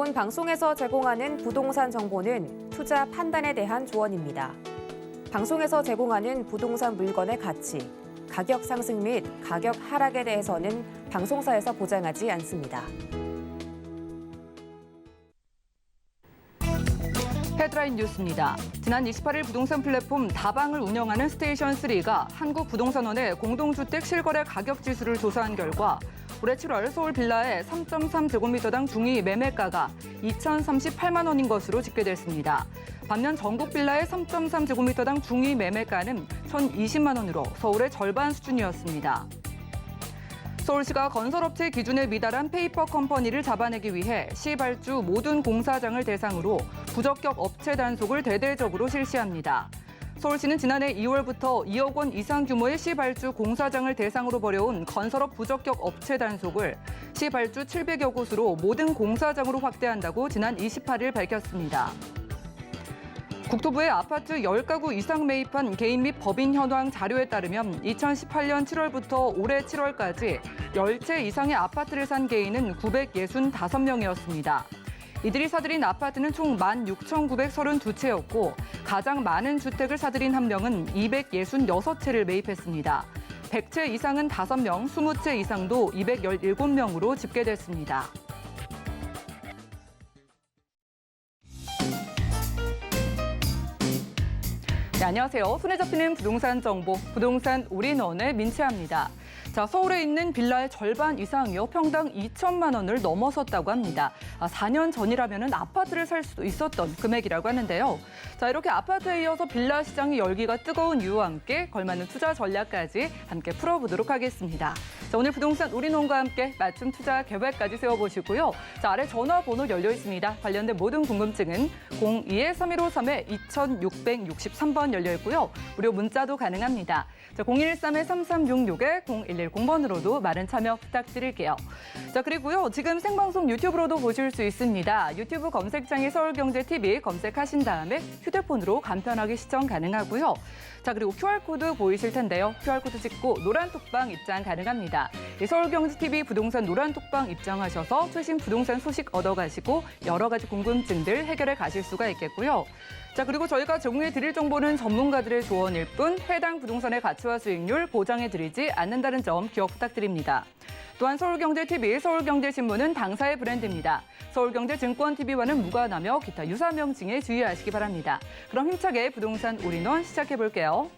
본 방송에서 제공하는 부동산 정보는 투자 판단에 대한 조언입니다. 방송에서 제공하는 부동산 물건의 가치, 가격 상승 및 가격 하락에 대해서는 방송사에서 보장하지 않습니다. 헤드라인 뉴스입니다. 지난 28일 부동산 플랫폼 다방을 운영하는 스테이션3가 한국부동산원의 공동주택 실거래 가격 지수를 조사한 결과 올해 7월 서울 빌라의 3.3제곱미터당 중위 매매가가 2,038만 원인 것으로 집계됐습니다. 반면 전국 빌라의 3.3제곱미터당 중위 매매가는 1,020만 원으로 서울의 절반 수준이었습니다. 서울시가 건설업체 기준에 미달한 페이퍼 컴퍼니를 잡아내기 위해 시 발주 모든 공사장을 대상으로 부적격 업체 단속을 대대적으로 실시합니다. 서울시는 지난해 2월부터 2억 원 이상 규모의 시 발주 공사장을 대상으로 벌여온 건설업 부적격 업체 단속을 시 발주 700여 곳으로 모든 공사장으로 확대한다고 지난 28일 밝혔습니다. 국토부의 아파트 10가구 이상 매입한 개인 및 법인 현황 자료에 따르면 2018년 7월부터 올해 7월까지 10채 이상의 아파트를 산 개인은 965명이었습니다. 이들이 사들인 아파트는 총 16,932채였고 가장 많은 주택을 사들인 한 명은 266채를 매입했습니다. 100채 이상은 5명, 20채 이상도 217명으로 집계됐습니다. 네, 안녕하세요. 손에 잡히는 부동산 정보, 부동산 올인원의 민채아입니다. 자, 서울에 있는 빌라의 절반 이상이요, 평당 2천만 원을 넘어섰다고 합니다. 4년 전이라면 아파트를 살 수도 있었던 금액이라고 하는데요. 자, 이렇게 아파트에 이어서 빌라 시장이 열기가 뜨거운 이유와 함께 걸맞는 투자 전략까지 함께 풀어보도록 하겠습니다. 자, 오늘 부동산 올인원과 함께 맞춤 투자 계획까지 세워보시고요. 자, 아래 전화번호 열려 있습니다. 관련된 모든 궁금증은 02-3153-2663번 열려 있고요. 무료 문자도 가능합니다. 자, 013-3366-0110번으로도 많은 참여 부탁드릴게요. 자, 그리고요, 지금 생방송 유튜브로도 보실 수 있습니다. 유튜브 검색창에 서울경제TV 검색하신 다음에 휴대폰으로 간편하게 시청 가능하고요. 자, 그리고 QR코드 보이실 텐데요. QR코드 찍고 노란톡방 입장 가능합니다. 서울경제TV 부동산 노란톡방 입장하셔서 최신 부동산 소식 얻어가시고 여러 가지 궁금증들 해결해 가실 수가 있겠고요. 자, 그리고 저희가 제공해 드릴 정보는 전문가들의 조언일 뿐 해당 부동산의 가치와 수익률 보장해드리지 않는다는 점 기억 부탁드립니다. 또한 서울경제TV, 서울경제신문은 당사의 브랜드입니다. 서울경제증권TV와는 무관하며 기타 유사 명칭에 주의하시기 바랍니다. 그럼 힘차게 부동산 올인원 시작해볼게요.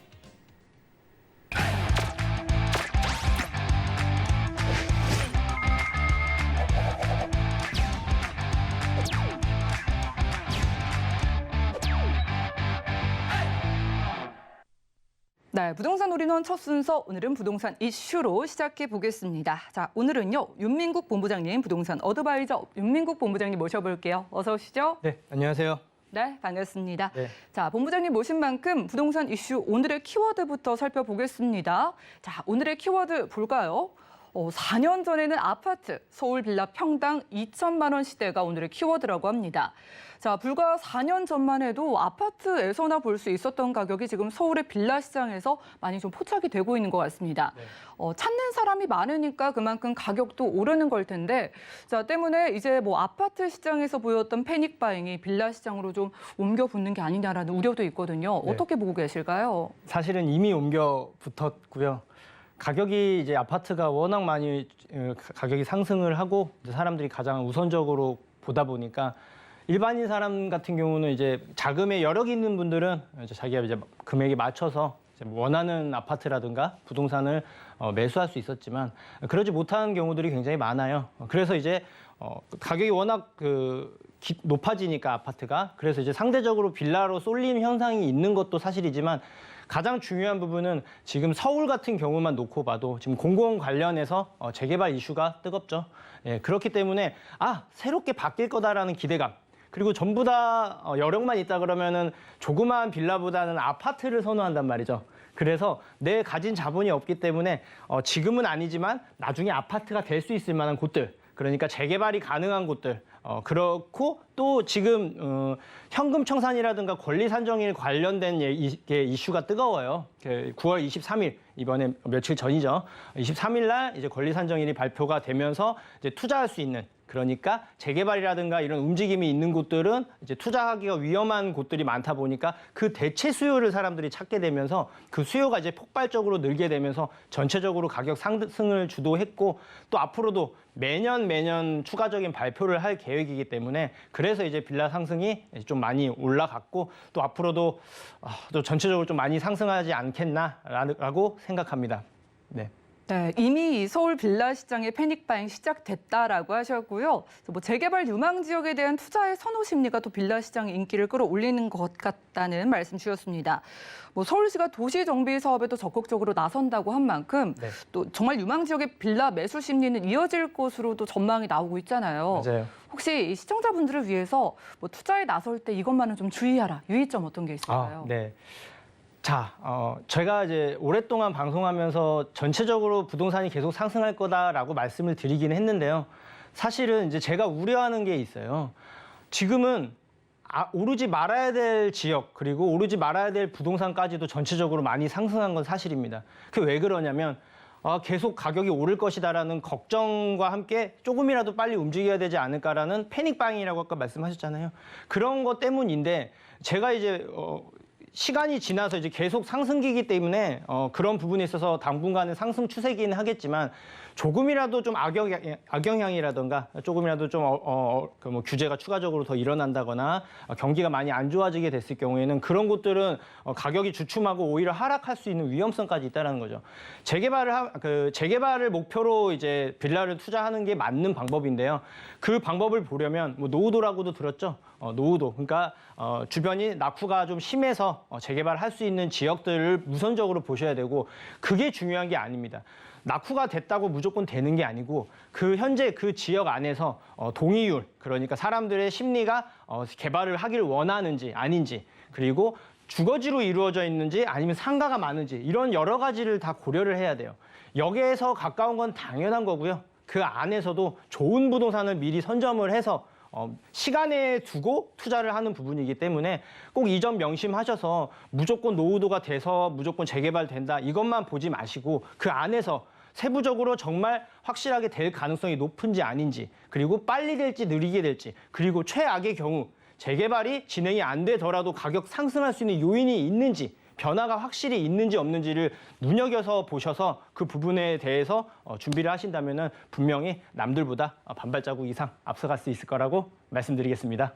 네, 부동산 올인원 첫 순서, 오늘은 부동산 이슈로 시작해 보겠습니다. 자, 오늘은요, 윤민국 본부장님, 부동산 어드바이저 윤민국 본부장님 모셔볼게요. 어서 오시죠. 네, 안녕하세요. 네, 반갑습니다. 네. 자, 본부장님 모신 만큼 부동산 이슈 오늘의 키워드부터 살펴보겠습니다. 자, 오늘의 키워드 볼까요? 4년 전에는 아파트, 서울 빌라 평당 2천만 원 시대가 오늘의 키워드라고 합니다. 자, 불과 4년 전만 해도 아파트에서나 볼 수 있었던 가격이 지금 서울의 빌라 시장에서 많이 좀 포착이 되고 있는 것 같습니다. 네. 찾는 사람이 많으니까 그만큼 가격도 오르는 걸 텐데, 자, 때문에 이제 뭐 아파트 시장에서 보였던 패닉 바잉이 빌라 시장으로 좀 옮겨 붙는 게 아니냐라는 우려도 있거든요. 네. 어떻게 보고 계실까요? 사실은 이미 옮겨 붙었고요. 가격이 이제 아파트가 워낙 많이 가격이 상승을 하고 이제 사람들이 가장 우선적으로 보다 보니까 일반인 사람 같은 경우는 이제 자금에 여력이 있는 분들은 이제 자기가 이제 금액에 맞춰서 이제 원하는 아파트라든가 부동산을 매수할 수 있었지만 그러지 못한 경우들이 굉장히 많아요. 그래서 이제 가격이 워낙 높아지니까 아파트가, 그래서 이제 상대적으로 빌라로 쏠림 현상이 있는 것도 사실이지만 가장 중요한 부분은 지금 서울 같은 경우만 놓고 봐도 지금 공공 관련해서 재개발 이슈가 뜨겁죠. 예, 그렇기 때문에 새롭게 바뀔 거다라는 기대감, 그리고 전부 다 여력만 있다 그러면은 조그마한 빌라보다는 아파트를 선호한단 말이죠. 그래서 내 가진 자본이 없기 때문에 지금은 아니지만 나중에 아파트가 될 수 있을 만한 곳들, 그러니까 재개발이 가능한 곳들, 그렇고 또 지금 현금 청산이라든가 권리 산정일 관련된 이슈가 뜨거워요. 9월 23일, 이번에 며칠 전이죠. 23일 날 이제 권리 산정일이 발표가 되면서 이제 투자할 수 있는 그러니까 재개발이라든가 이런 움직임이 있는 곳들은 이제 투자하기가 위험한 곳들이 많다 보니까 그 대체 수요를 사람들이 찾게 되면서 그 수요가 이제 폭발적으로 늘게 되면서 전체적으로 가격 상승을 주도했고 또 앞으로도 매년 추가적인 발표를 할 계획이기 때문에 그래서 이제 빌라 상승이 좀 많이 올라갔고 또 앞으로도 또 전체적으로 좀 많이 상승하지 않겠나라고 생각합니다. 네. 네, 이미 서울 빌라 시장의 패닉 바잉 시작됐다라고 하셨고요. 뭐 재개발 유망 지역에 대한 투자의 선호 심리가 또 빌라 시장의 인기를 끌어올리는 것 같다는 말씀 주셨습니다. 뭐 서울시가 도시 정비 사업에도 적극적으로 나선다고 한 만큼 네. 또 정말 유망 지역의 빌라 매수 심리는 이어질 것으로도 전망이 나오고 있잖아요. 맞아요. 혹시 이 시청자분들을 위해서 뭐 투자에 나설 때 이것만은 좀 주의하라. 유의점 어떤 게 있을까요? 네. 자, 제가 이제 오랫동안 방송하면서 전체적으로 부동산이 계속 상승할 거다라고 말씀을 드리긴 했는데요. 사실은 이제 제가 우려하는 게 있어요. 지금은 오르지 말아야 될 지역 그리고 오르지 말아야 될 부동산까지도 전체적으로 많이 상승한 건 사실입니다. 그게 왜 그러냐면 계속 가격이 오를 것이다라는 걱정과 함께 조금이라도 빨리 움직여야 되지 않을까라는 패닉바잉이라고 아까 말씀하셨잖아요. 그런 것 때문인데 제가 이제 시간이 지나서 이제 계속 상승기이기 때문에 그런 부분에 있어서 당분간은 상승 추세기는 하겠지만 조금이라도 좀 악영향이라든가 조금이라도 좀 뭐 규제가 추가적으로 더 일어난다거나 경기가 많이 안 좋아지게 됐을 경우에는 그런 곳들은 가격이 주춤하고 오히려 하락할 수 있는 위험성까지 있다는 거죠. 재개발을 목표로 이제 빌라를 투자하는 게 맞는 방법인데요. 그 방법을 보려면 뭐 노후도라고도 들었죠. 노후도. 그러니까 주변이 낙후가 좀 심해서 재개발할 수 있는 지역들을 우선적으로 보셔야 되고 그게 중요한 게 아닙니다. 낙후가 됐다고 무조건 되는 게 아니고 그 현재 그 지역 안에서 동의율, 그러니까 사람들의 심리가 개발을 하기를 원하는지 아닌지, 그리고 주거지로 이루어져 있는지 아니면 상가가 많은지 이런 여러 가지를 다 고려를 해야 돼요. 역에서 가까운 건 당연한 거고요. 그 안에서도 좋은 부동산을 미리 선점을 해서 시간에 두고 투자를 하는 부분이기 때문에 꼭 이 점 명심하셔서 무조건 노후도가 돼서 무조건 재개발된다 이것만 보지 마시고 그 안에서 세부적으로 정말 확실하게 될 가능성이 높은지 아닌지, 그리고 빨리 될지 느리게 될지, 그리고 최악의 경우 재개발이 진행이 안 되더라도 가격 상승할 수 있는 요인이 있는지, 변화가 확실히 있는지 없는지를 눈여겨서 보셔서 그 부분에 대해서 준비를 하신다면 분명히 남들보다 반발자국 이상 앞서갈 수 있을 거라고 말씀드리겠습니다.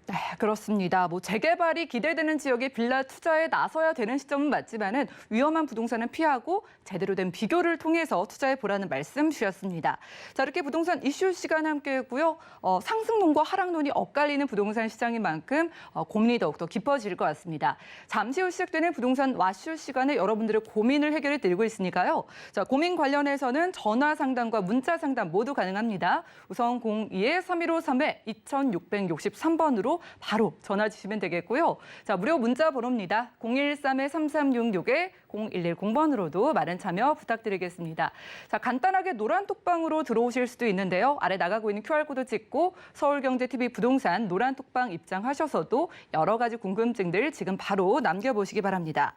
네, 그렇습니다. 뭐 재개발이 기대되는 지역에 빌라 투자에 나서야 되는 시점은 맞지만은 위험한 부동산은 피하고 제대로 된 비교를 통해서 투자해 보라는 말씀 주셨습니다. 자, 이렇게 부동산 이슈 시간 함께했고요. 상승론과 하락론이 엇갈리는 부동산 시장인 만큼 고민이 더욱더 깊어질 것 같습니다. 잠시 후 시작되는 부동산 와슈 시간에 여러분들의 고민을 해결해 드리고 있으니까요. 자, 고민 관련해서는 전화 상담과 문자 상담 모두 가능합니다. 우선 02-3153-2663번으로 바로 전화 주시면 되겠고요. 자, 무료 문자 번호입니다. 013-3366-0110번으로도 많은 참여 부탁드리겠습니다. 자, 간단하게 노란톡방으로 들어오실 수도 있는데요. 아래 나가고 있는 QR코드 찍고 서울경제TV 부동산 노란톡방 입장하셔서도 여러 가지 궁금증들 지금 바로 남겨보시기 바랍니다.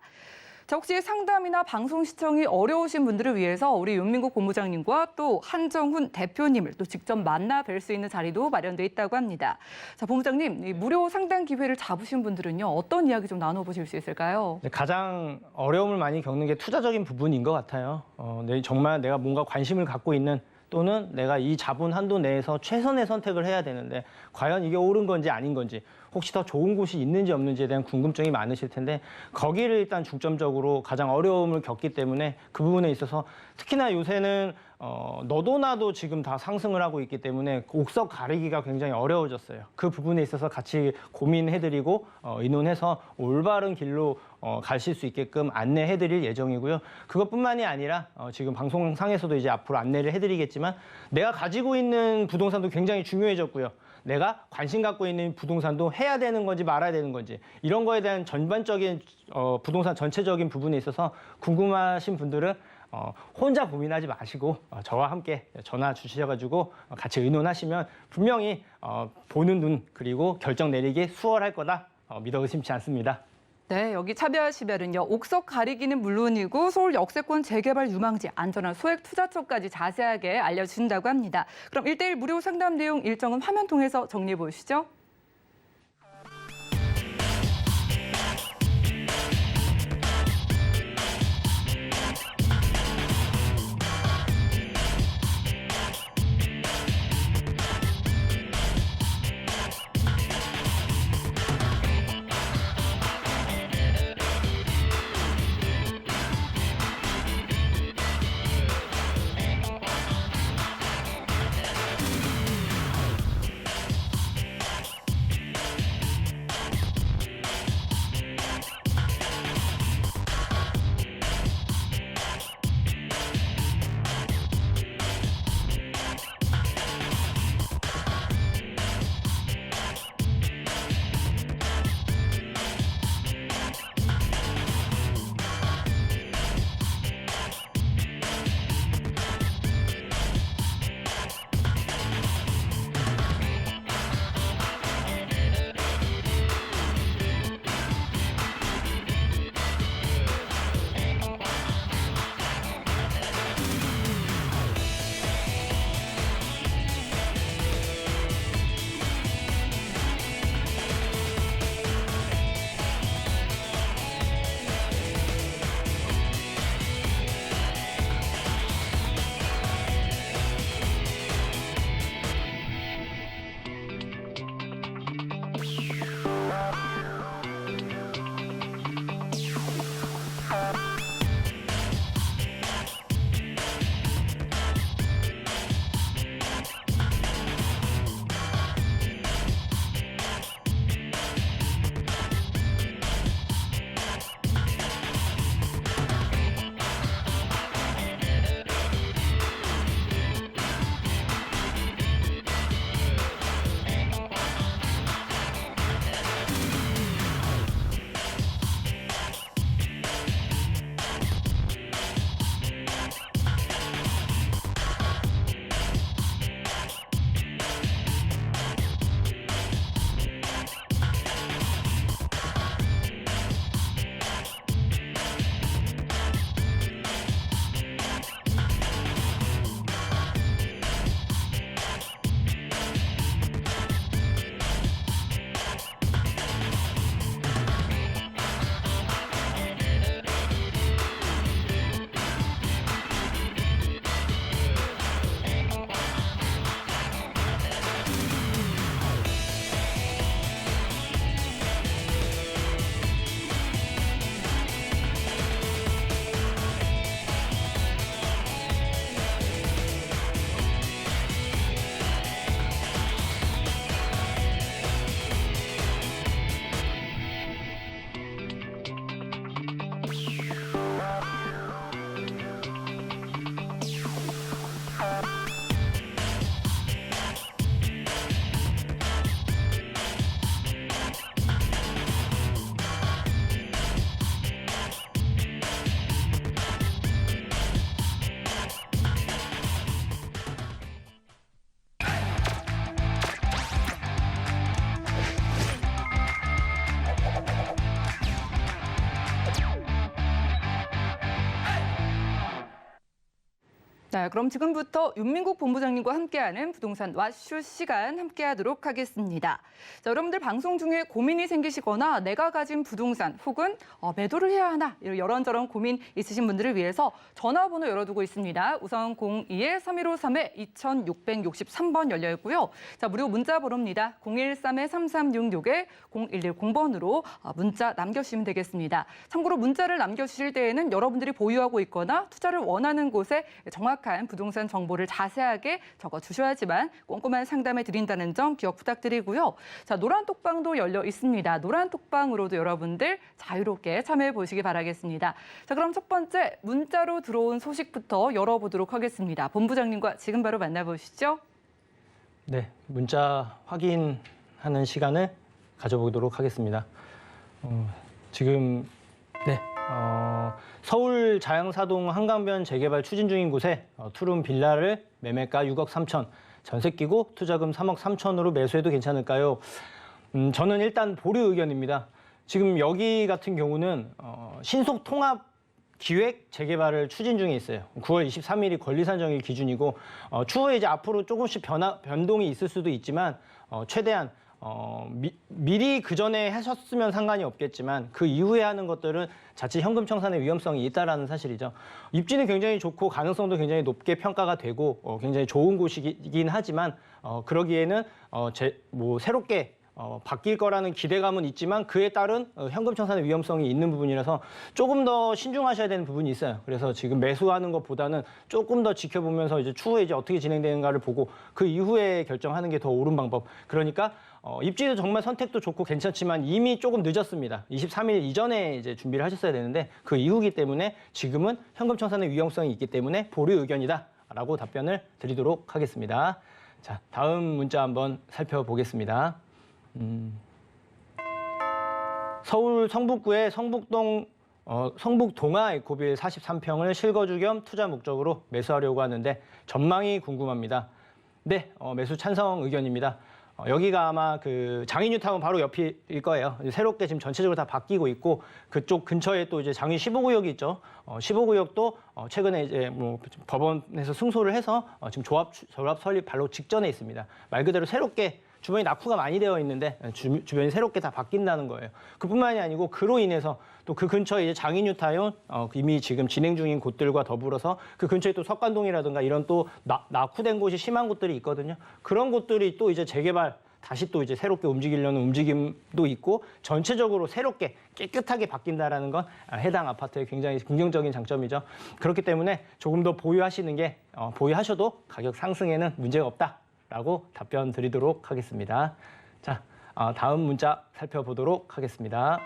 자, 혹시 상담이나 방송 시청이 어려우신 분들을 위해서 우리 윤민국 본부장님과 또 한정훈 대표님을 또 직접 만나 뵐 수 있는 자리도 마련돼 있다고 합니다. 자, 본부장님, 이 무료 상담 기회를 잡으신 분들은요, 어떤 이야기 좀 나눠보실 수 있을까요? 가장 어려움을 많이 겪는 게 투자적인 부분인 것 같아요. 정말 내가 뭔가 관심을 갖고 있는 또는 내가 이 자본 한도 내에서 최선의 선택을 해야 되는데 과연 이게 옳은 건지 아닌 건지, 혹시 더 좋은 곳이 있는지 없는지에 대한 궁금증이 많으실 텐데 거기를 일단 중점적으로 가장 어려움을 겪기 때문에 그 부분에 있어서 특히나 요새는 너도 나도 지금 다 상승을 하고 있기 때문에 옥석 가리기가 굉장히 어려워졌어요. 그 부분에 있어서 같이 고민해드리고 의논해서 올바른 길로 가실 수 있게끔 안내해드릴 예정이고요. 그것뿐만이 아니라 지금 방송상에서도 이제 앞으로 안내를 해드리겠지만 내가 가지고 있는 부동산도 굉장히 중요해졌고요. 내가 관심 갖고 있는 부동산도 해야 되는 건지 말아야 되는 건지 이런 거에 대한 전반적인 부동산 전체적인 부분에 있어서 궁금하신 분들은 혼자 고민하지 마시고 저와 함께 전화 주셔가지고 같이 의논하시면 분명히 보는 눈 그리고 결정 내리기 수월할 거다 믿어 의심치 않습니다. 네, 여기 차별시별은요. 옥석 가리기는 물론이고 서울 역세권 재개발 유망지, 안전한 소액 투자처까지 자세하게 알려주신다고 합니다. 그럼 1대1 무료 상담 내용 일정은 화면 통해서 정리해 보시죠. 네, 그럼 지금부터 윤민국 본부장님과 함께하는 부동산 왓쇼 시간 함께하도록 하겠습니다. 자, 여러분들 방송 중에 고민이 생기시거나 내가 가진 부동산 혹은 매도를 해야 하나 이런저런 고민 있으신 분들을 위해서 전화번호 열어두고 있습니다. 우선 02-315-3-2663번 열려 있고요. 자, 무료 문자 번호입니다. 013-3366-0110번으로 문자 남겨주시면 되겠습니다. 참고로 문자를 남겨주실 때에는 여러분들이 보유하고 있거나 투자를 원하는 곳에 정확한 부동산 정보를 자세하게 적어주셔야지만 꼼꼼한 상담해 드린다는 점 기억 부탁드리고요. 자, 노란 톡방도 열려 있습니다. 노란 톡방으로도 여러분들 자유롭게 참여해 보시기 바라겠습니다. 자, 그럼 첫 번째 문자로 들어온 소식부터 열어보도록 하겠습니다. 본부장님과 지금 바로 만나보시죠. 네, 문자 확인하는 시간을 가져보도록 하겠습니다. 지금 서울 자양사동 한강변 재개발 추진 중인 곳에 투룸 빌라를 매매가 6억 3천, 전세 끼고 투자금 3억 3천으로 매수해도 괜찮을까요? 저는 일단 보류 의견입니다. 지금 여기 같은 경우는 신속 통합 기획 재개발을 추진 중에 있어요. 9월 23일이 권리산정일 기준이고 추후에 이제 앞으로 조금씩 변동이 있을 수도 있지만 최대한 미리 그 전에 하셨으면 상관이 없겠지만 그 이후에 하는 것들은 자칫 현금 청산의 위험성이 있다라는 사실이죠. 입지는 굉장히 좋고 가능성도 굉장히 높게 평가가 되고 굉장히 좋은 곳이긴 하지만 그러기에는 새롭게 바뀔 거라는 기대감은 있지만 그에 따른 현금 청산의 위험성이 있는 부분이라서 조금 더 신중하셔야 되는 부분이 있어요. 그래서 지금 매수하는 것보다는 조금 더 지켜보면서 이제 추후에 이제 어떻게 진행되는가를 보고 그 이후에 결정하는 게 더 옳은 방법. 그러니까 입지도 정말 선택도 좋고 괜찮지만 이미 조금 늦었습니다. 23일 이전에 이제 준비를 하셨어야 되는데 그 이후기 때문에 지금은 현금 청산의 위험성이 있기 때문에 보류 의견이다라고 답변을 드리도록 하겠습니다. 자, 다음 문자 한번 살펴보겠습니다. 서울 성북구의 성북동아 에코빌 43평을 실거주 겸 투자 목적으로 매수하려고 하는데 전망이 궁금합니다. 네, 매수 찬성 의견입니다. 여기가 아마 그 장인뉴타운 바로 옆일 거예요. 새롭게 지금 전체적으로 다 바뀌고 있고 그쪽 근처에 또 이제 장인 15구역이 있죠. 15구역도 최근에 이제 뭐 법원에서 승소를 해서 지금 조합 설립 바로 직전에 있습니다. 말 그대로 새롭게 주변이 낙후가 많이 되어 있는데 주변이 새롭게 다 바뀐다는 거예요. 그뿐만이 아니고 그로 인해서 또 그 근처에 이제 장인뉴타운 이미 지금 진행 중인 곳들과 더불어서 그 근처에 또 석관동이라든가 이런 또 낙후된 곳이 심한 곳들이 있거든요. 그런 곳들이 또 이제 재개발 다시 또 이제 새롭게 움직이려는 움직임도 있고 전체적으로 새롭게 깨끗하게 바뀐다라는 건 해당 아파트의 굉장히 긍정적인 장점이죠. 그렇기 때문에 조금 더 보유하시는 게 보유하셔도 가격 상승에는 문제가 없다라고 답변 드리도록 하겠습니다. 자, 다음 문자 살펴보도록 하겠습니다.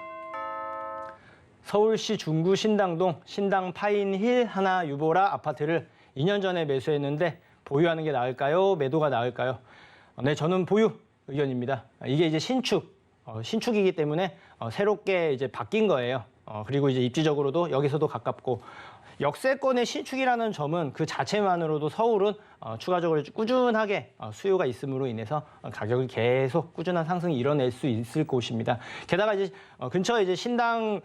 서울시 중구 신당동 신당 파인힐 하나 유보라 아파트를 2년 전에 매수했는데 보유하는 게 나을까요? 매도가 나을까요? 네, 저는 보유 의견입니다. 이게 이제 신축이기 때문에 새롭게 이제 바뀐 거예요. 그리고 이제 입지적으로도 여기서도 가깝고 역세권의 신축이라는 점은 그 자체만으로도 서울은 추가적으로 꾸준하게 수요가 있음으로 인해서 가격을 계속 꾸준한 상승이 일어날 수 있을 곳입니다. 게다가 이제 근처에 이제 신당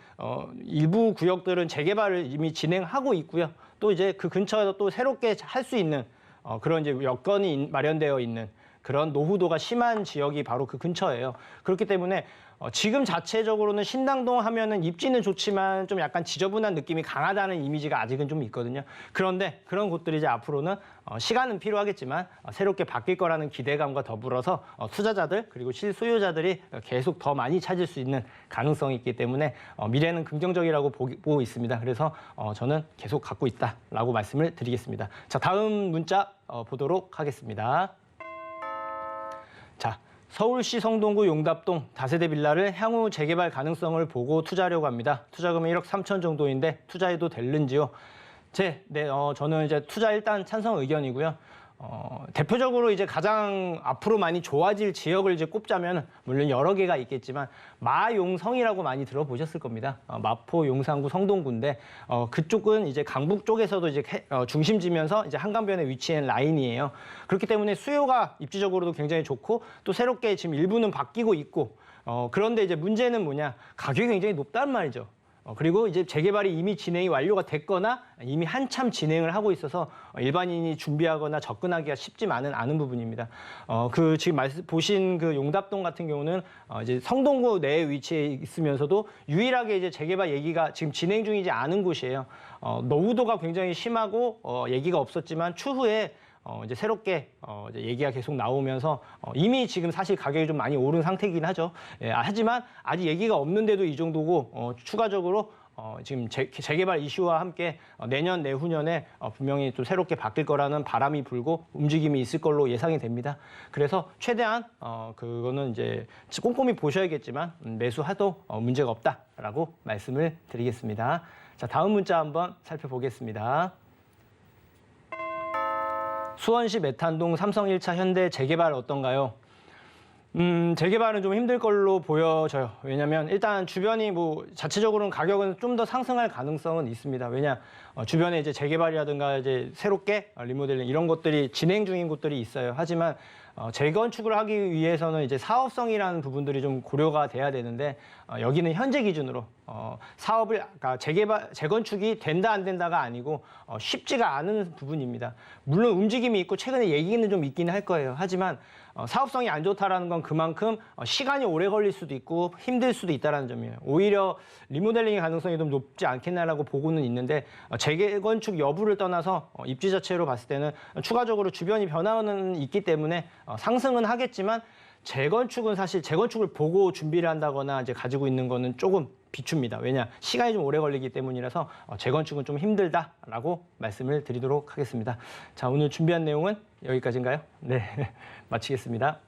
일부 구역들은 재개발을 이미 진행하고 있고요. 또 이제 그 근처에서 또 새롭게 할 수 있는 그런 이제 여건이 마련되어 있는 그런 노후도가 심한 지역이 바로 그 근처예요. 그렇기 때문에 지금 자체적으로는 신당동 하면은 입지는 좋지만 좀 약간 지저분한 느낌이 강하다는 이미지가 아직은 좀 있거든요. 그런데 그런 곳들이 이제 앞으로는 시간은 필요하겠지만 새롭게 바뀔 거라는 기대감과 더불어서 투자자들 그리고 실수요자들이 계속 더 많이 찾을 수 있는 가능성이 있기 때문에 미래는 긍정적이라고 보고 있습니다. 그래서 저는 계속 갖고 있다라고 말씀을 드리겠습니다. 자, 다음 문자 보도록 하겠습니다. 자, 서울시 성동구 용답동 다세대 빌라를 향후 재개발 가능성을 보고 투자하려고 합니다. 투자금은 1억 3천 정도인데 투자해도 될는지요? 저는 이제 투자 일단 찬성 의견이고요. 대표적으로 이제 가장 앞으로 많이 좋아질 지역을 이제 꼽자면 물론 여러 개가 있겠지만 마용성이라고 많이 들어보셨을 겁니다. 마포, 용산구, 성동구인데 그쪽은 이제 강북 쪽에서도 이제 중심지면서 이제 한강변에 위치한 라인이에요. 그렇기 때문에 수요가 입지적으로도 굉장히 좋고 또 새롭게 지금 일부는 바뀌고 있고 그런데 이제 문제는 뭐냐? 가격이 굉장히 높단 말이죠. 그리고 이제 재개발이 이미 진행이 완료가 됐거나 이미 한참 진행을 하고 있어서 일반인이 준비하거나 접근하기가 쉽지만은 않은 부분입니다. 그 지금 보신 그 용답동 같은 경우는 이제 성동구 내에 위치해 있으면서도 유일하게 이제 재개발 얘기가 지금 진행 중이지 않은 곳이에요. 노후도가 굉장히 심하고 얘기가 없었지만 추후에 이제 새롭게 이제 얘기가 계속 나오면서 이미 지금 사실 가격이 좀 많이 오른 상태이긴 하죠. 하지만 아직 얘기가 없는데도 이 정도고 추가적으로 지금 재개발 이슈와 함께 내년 내후년에 분명히 또 새롭게 바뀔 거라는 바람이 불고 움직임이 있을 걸로 예상이 됩니다. 그래서 최대한 그거는 이제 꼼꼼히 보셔야겠지만 매수해도 문제가 없다라고 말씀을 드리겠습니다. 자, 다음 문자 한번 살펴보겠습니다. 수원시 메탄동 삼성 1차 현대 재개발 어떤가요? 재개발은 좀 힘들 걸로 보여져요. 왜냐면 일단 주변이 뭐 자체적으로는 가격은 좀 더 상승할 가능성은 있습니다. 왜냐 주변에 이제 재개발이라든가 이제 새롭게 리모델링 이런 것들이 진행 중인 곳들이 있어요. 하지만 재건축을 하기 위해서는 이제 사업성이라는 부분들이 좀 고려가 돼야 되는데 여기는 현재 기준으로 사업을 그러니까 재건축이 된다 안 된다가 아니고 쉽지가 않은 부분입니다. 물론 움직임이 있고 최근에 얘기는 좀 있긴 할 거예요. 하지만 사업성이 안 좋다라는 건 그만큼 시간이 오래 걸릴 수도 있고 힘들 수도 있다는 점이에요. 오히려 리모델링의 가능성이 좀 높지 않겠나라고 보고는 있는데 재건축 여부를 떠나서 입지 자체로 봤을 때는 추가적으로 주변이 변화는 있기 때문에 상승은 하겠지만 재건축은 사실 재건축을 보고 준비를 한다거나 이제 가지고 있는 거는 조금 비춥니다. 왜냐 시간이 좀 오래 걸리기 때문이라서 재건축은 좀 힘들다라고 말씀을 드리도록 하겠습니다. 자, 오늘 준비한 내용은 여기까지인가요? 네, 마치겠습니다.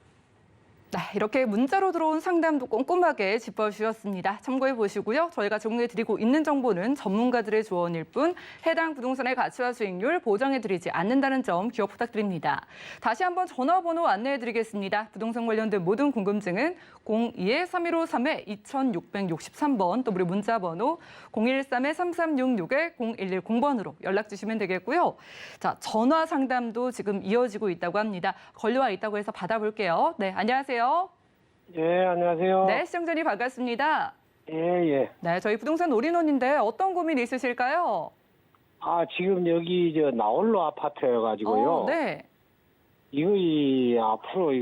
네, 이렇게 문자로 들어온 상담도 꼼꼼하게 짚어주셨습니다. 참고해 보시고요. 저희가 제공해드리고 있는 정보는 전문가들의 조언일 뿐 해당 부동산의 가치와 수익률 보장해드리지 않는다는 점 기억 부탁드립니다. 다시 한번 전화번호 안내해드리겠습니다. 부동산 관련된 모든 궁금증은 02-3153-2663번 또 우리 문자번호 013-3366-0110번으로 연락 주시면 되겠고요. 자, 전화 상담도 지금 이어지고 있다고 합니다. 걸려와 있다고 해서 받아볼게요. 네, 안녕하세요. 예, 안녕하세요. 네, 시청자님 반갑습니다. 예, 예. 네, 저희 부동산 올인원인데 어떤 고민 있으실까요? 지금 여기 나홀로 아파트여가지고요. 네. 앞으로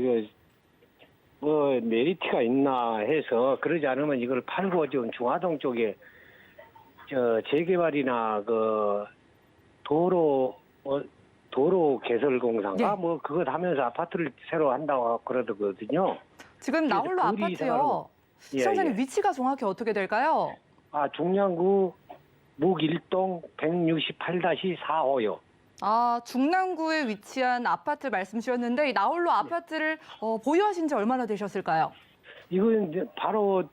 뭐 메리트가 있나 해서 그러지 않으면 이걸 팔고 지금 중화동 쪽에 재개발이나 도로 개설 공사인가 예. 뭐 그것 하면서 아파트를 새로 한다고 그러거든요. 지금 나홀로 둘이 아파트요. 예, 시청자님 예. 위치가 정확히 어떻게 될까요? 중량구 묵일동 168-4호요. 중랑구에 위치한 아파트 말씀 주셨는데 이 나홀로 아파트를 보유하신 지 얼마나 되셨을까요? 이건 이제 바로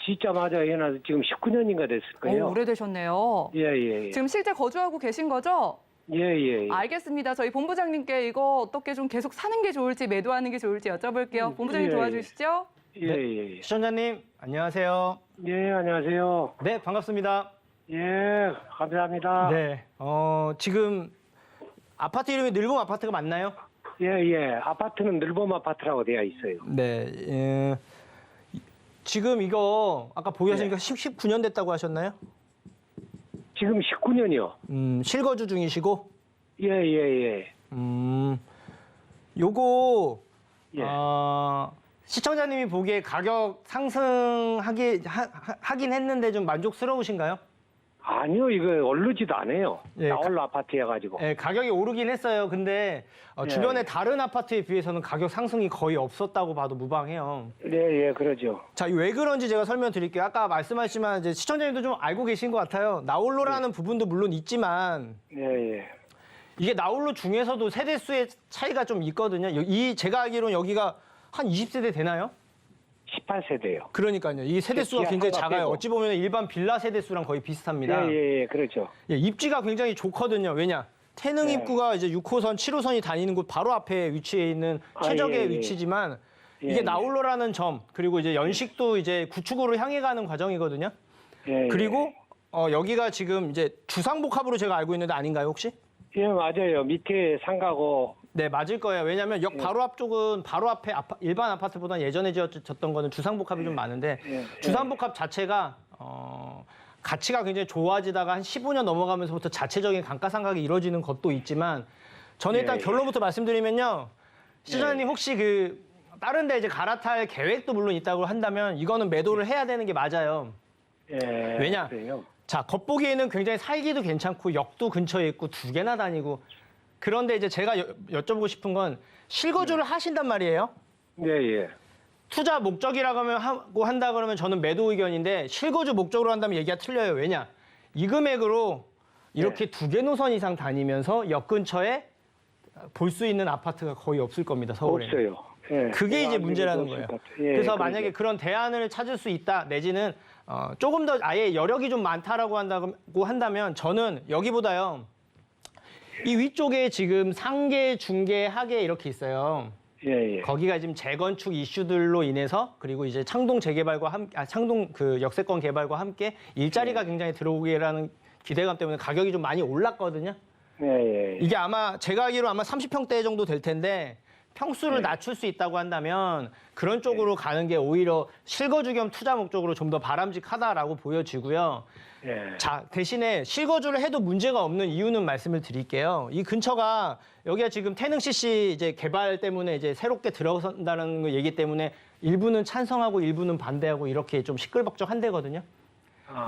짓자마자 해놔서 지금 19년인가 됐을 거예요. 오래되셨네요. 예. 지금 실제 거주하고 계신 거죠? 예. 알겠습니다. 저희 본부장님께 이거 어떻게 좀 계속 사는 게 좋을지 매도하는 게 좋을지 여쭤볼게요. 본부장님 예. 도와주시죠. 예. 시청자님 안녕하세요. 예, 안녕하세요. 네, 반갑습니다. 예, 감사합니다. 네, 지금 아파트 이름이 늘봄 아파트가 맞나요? 예. 아파트는 늘봄 아파트라고 되어 있어요. 네, 지금 이거 아까 보유하시니까 19년 됐다고 하셨나요? 지금 19년이요. 실거주 중이시고? 예. 요거 예. 시청자님이 보기에 가격 상승하긴 했는데 좀 만족스러우신가요? 아니요, 이거 오르지도 않아요. 예, 나홀로 아파트여가지고. 네, 가격이 오르긴 했어요. 근데 주변의 다른 아파트에 비해서는 가격 상승이 거의 없었다고 봐도 무방해요. 예, 그러죠. 자, 왜 그런지 제가 설명드릴게요. 아까 말씀하셨지만 이제 시청자님도 좀 알고 계신 것 같아요. 나홀로라는 부분도 물론 있지만 예. 이게 나홀로 중에서도 세대수의 차이가 좀 있거든요. 제가 알기로는 여기가 한 20세대 되나요? 18세대요. 그러니까요. 이 세대수가 지하 굉장히 상가 작아요. 빼고. 어찌 보면 일반 빌라 세대수랑 거의 비슷합니다. 예, 그렇죠. 예, 입지가 굉장히 좋거든요. 왜냐? 태릉 네. 입구가 이제 6호선, 7호선이 다니는 곳 바로 앞에 위치해 있는 최적의 예. 위치지만 이게 예. 나홀로라는 점 그리고 이제 연식도 이제 구축으로 향해 가는 과정이거든요. 예. 그리고 여기가 지금 이제 주상복합으로 제가 알고 있는데 아닌가요, 혹시? 예, 맞아요. 밑에 상가고. 네, 맞을 거예요. 왜냐하면 역 바로 앞쪽은 바로 앞에 일반 아파트보다 예전에 지었던 거는 주상복합이 좀 많은데 주상복합 자체가 가치가 굉장히 좋아지다가 한 15년 넘어가면서부터 자체적인 감가상각이 이루어지는 것도 있지만 저는 일단 결론부터 말씀드리면요. 시청자님 혹시 다른 데 이제 갈아탈 계획도 물론 있다고 한다면 이거는 매도를 해야 되는 게 맞아요. 예. 왜냐? 그래요. 자, 겉보기에는 굉장히 살기도 괜찮고 역도 근처에 있고 두 개나 다니고 그런데 이제 제가 여쭤보고 싶은 건 실거주를 하신단 말이에요. 예. 투자 목적이라고 한다 그러면 저는 매도 의견인데 실거주 목적으로 한다면 얘기가 틀려요. 왜냐? 이 금액으로 이렇게 두 개 노선 이상 다니면서 역 근처에 볼 수 있는 아파트가 거의 없을 겁니다. 서울에. 없어요. 예. 그게 이제 문제라는 없을 거예요. 것 같아요. 예, 그래서 그러죠. 만약에 그런 대안을 찾을 수 있다 내지는 조금 더 아예 여력이 좀 많다라고 한다면 저는 여기보다요. 이 위쪽에 지금 상계, 중계, 하계 이렇게 있어요. 예. 거기가 지금 재건축 이슈들로 인해서 그리고 이제 창동 재개발과 창동 역세권 개발과 함께 일자리가 굉장히 들어오게라는 기대감 때문에 가격이 좀 많이 올랐거든요. 예, 예. 이게 아마 제가 알기로 아마 30평대 정도 될 텐데 평수를 낮출 수 있다고 한다면 그런 쪽으로 가는 게 오히려 실거주 겸 투자 목적으로 좀 더 바람직하다라고 보여지고요. 예. 자, 대신에 실거주를 해도 문제가 없는 이유는 말씀을 드릴게요. 이 근처가 여기가 지금 태릉 CC 이제 개발 때문에 이제 새롭게 들어선다는 거 얘기 때문에 일부는 찬성하고 일부는 반대하고 이렇게 좀 시끌벅적한 데거든요.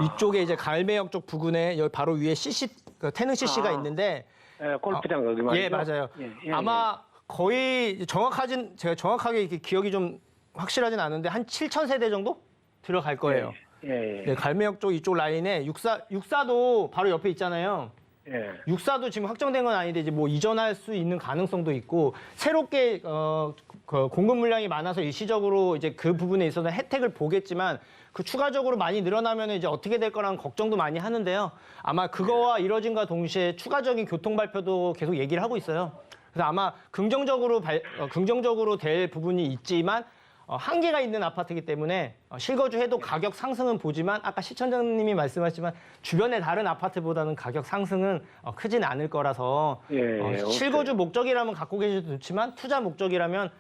이쪽에 이제 갈매역 쪽 부근에 여기 바로 위에 CC 그 태릉 CC가 있는데 예, 골프장 거기 말이죠. 예, 맞아요. 예, 예, 아마 거의 제가 정확하게 이렇게 기억이 좀 확실하진 않은데 한 7,000세대 정도 들어갈 거예요. 예, 예. 네, 갈매역 쪽 이쪽 라인에 육사도 바로 옆에 있잖아요. 예. 육사도 지금 확정된 건 아닌데 이제 뭐 이전할 수 있는 가능성도 있고 새롭게 그 공급 물량이 많아서 일시적으로 이제 그 부분에 있어서 혜택을 보겠지만 그 추가적으로 많이 늘어나면 이제 어떻게 될 거라는 걱정도 많이 하는데요. 아마 그거와 이뤄짐과 동시에 추가적인 교통 발표도 계속 얘기를 하고 있어요. 그래서 아마 긍정적으로 될 부분이 있지만 한계가 있는 아파트이기 때문에 실거주해도 가격 상승은 보지만 아까 시청자님이 말씀하셨지만 주변의 다른 아파트보다는 가격 상승은 크진 않을 거라서 예, 실거주 목적이라면 갖고 계셔도 좋지만 투자 목적이라면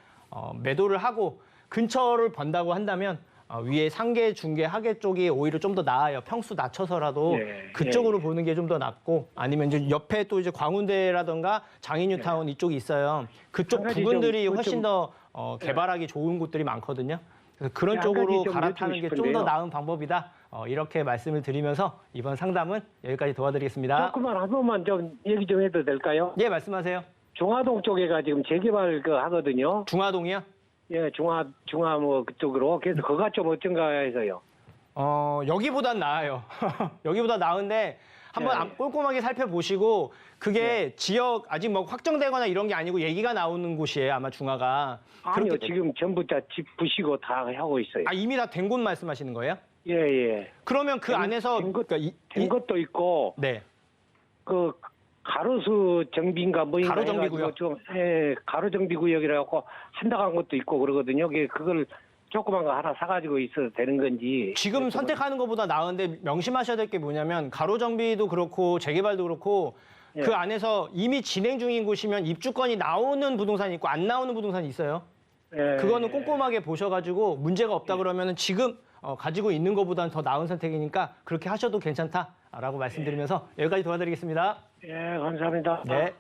매도를 하고 근처를 번다고 한다면 위에 상계, 중계, 하계 쪽이 오히려 좀 더 나아요. 평수 낮춰서라도 예, 그쪽으로 예. 보는 게 좀 더 낫고 아니면 이제 옆에 또 이제 광운대라던가 장인뉴타운 이쪽이 있어요. 그쪽 한 가지 부근들이 좀 훨씬 더 개발하기 좋은 곳들이 많거든요. 그래서 그런 한 쪽으로 가지 좀 갈아타는 게 여쭙고 좀 더 싶은데요. 나은 방법이다. 이렇게 말씀을 드리면서 이번 상담은 여기까지 도와드리겠습니다. 조금만 한 번만 좀 얘기 좀 해도 될까요? 예, 말씀하세요. 중화동 쪽에가 지금 재개발 하거든요. 중화동이요? 예, 중화 뭐 그쪽으로. 그래서 그가 좀 어쩐가 해서요. 여기보단 나아요. 여기보다 나은데 한번 예. 꼼꼼하게 살펴보시고 그게 지역 아직 뭐 확정되거나 이런 게 아니고 얘기가 나오는 곳이에요. 아마 중화가. 아니요, 그렇게- 지금 전부 다 집 부시고 다 하고 있어요. 이미 다 된 곳 말씀하시는 거예요? 예, 예. 그러면 그 안에서 된 것- 그러니까 된 것도 있고, 네. 그 가로수 정비인가 뭐인가 가로 정비구역. 해가지고 좀, 예, 가로 정비구역이라고 한다고 것도 있고 그러거든요. 그걸 조그만 거 하나 사가지고 있어도 되는 건지. 지금 선택하는 것보다 나은데 명심하셔야 될 게 뭐냐면 가로 정비도 그렇고 재개발도 그렇고 예. 그 안에서 이미 진행 중인 곳이면 입주권이 나오는 부동산이 있고 안 나오는 부동산이 있어요. 예. 그거는 꼼꼼하게 보셔가지고 문제가 없다 그러면은 지금 가지고 있는 것보다는 더 나은 선택이니까 그렇게 하셔도 괜찮다라고 말씀드리면서 여기까지 도와드리겠습니다. 예, 감사합니다. 네.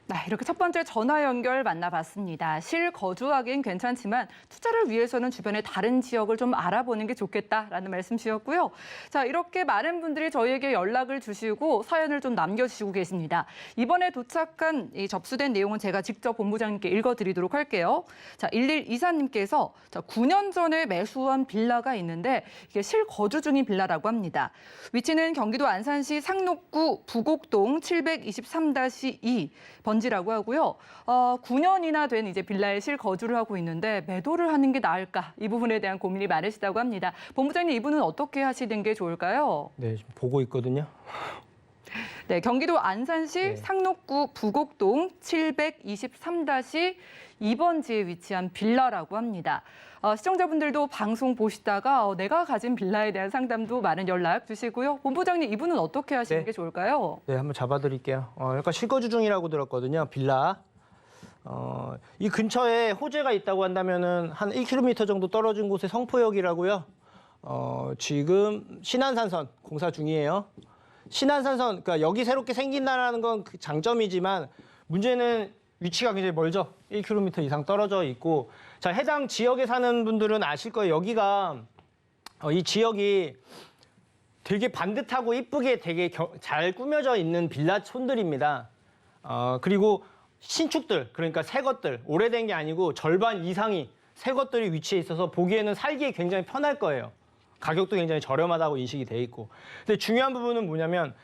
네, 이렇게 첫 번째 전화 연결 만나봤습니다. 실거주하기엔 괜찮지만 투자를 위해서는 주변의 다른 지역을 좀 알아보는 게 좋겠다라는 말씀 주셨고요. 자, 이렇게 많은 분들이 저희에게 연락을 주시고 사연을 좀 남겨주시고 계십니다. 이번에 도착한 이 접수된 내용은 제가 직접 본부장님께 읽어드리도록 할게요. 자, 1124님께서 9년 전에 매수한 빌라가 있는데 이게 실거주 중인 빌라라고 합니다. 위치는 경기도 안산시 상록구 부곡동 723-2 번지라고 하고요. 9년이나 된 이제 빌라에 실거주를 하고 있는데 매도를 하는 게 나을까? 이 부분에 대한 고민이 많으시다고 합니다. 본부장님, 이분은 어떻게 하시는 게 좋을까요? 네, 지금 보고 있거든요. 네, 경기도 안산시 네. 상록구 부곡동 723-2번지에 위치한 빌라라고 합니다. 시청자분들도 방송 보시다가 내가 가진 빌라에 대한 상담도 많은 연락 주시고요. 본부장님, 이분은 어떻게 하시는 네. 게 좋을까요? 네, 한번 잡아드릴게요. 약간 실거주 중이라고 들었거든요. 빌라. 이 근처에 호재가 있다고 한다면은 한 1km 정도 떨어진 곳에 성포역이라고요. 지금 신안산선 공사 중이에요. 신안산선, 그러니까 여기 새롭게 생긴다는 건 그 장점이지만 문제는 위치가 굉장히 멀죠. 1km 이상 떨어져 있고. 자, 해당 지역에 사는 분들은 아실 거예요. 여기가 이 지역이 되게 반듯하고 이쁘게 되게 잘 꾸며져 있는 빌라촌들입니다. 그리고 신축들, 그러니까 새 것들, 오래된 게 아니고 절반 이상이 새 것들이 위치해 있어서 보기에는 살기에 굉장히 편할 거예요. 가격도 굉장히 저렴하다고 인식이 돼 있고. 근데 중요한 부분은 뭐냐면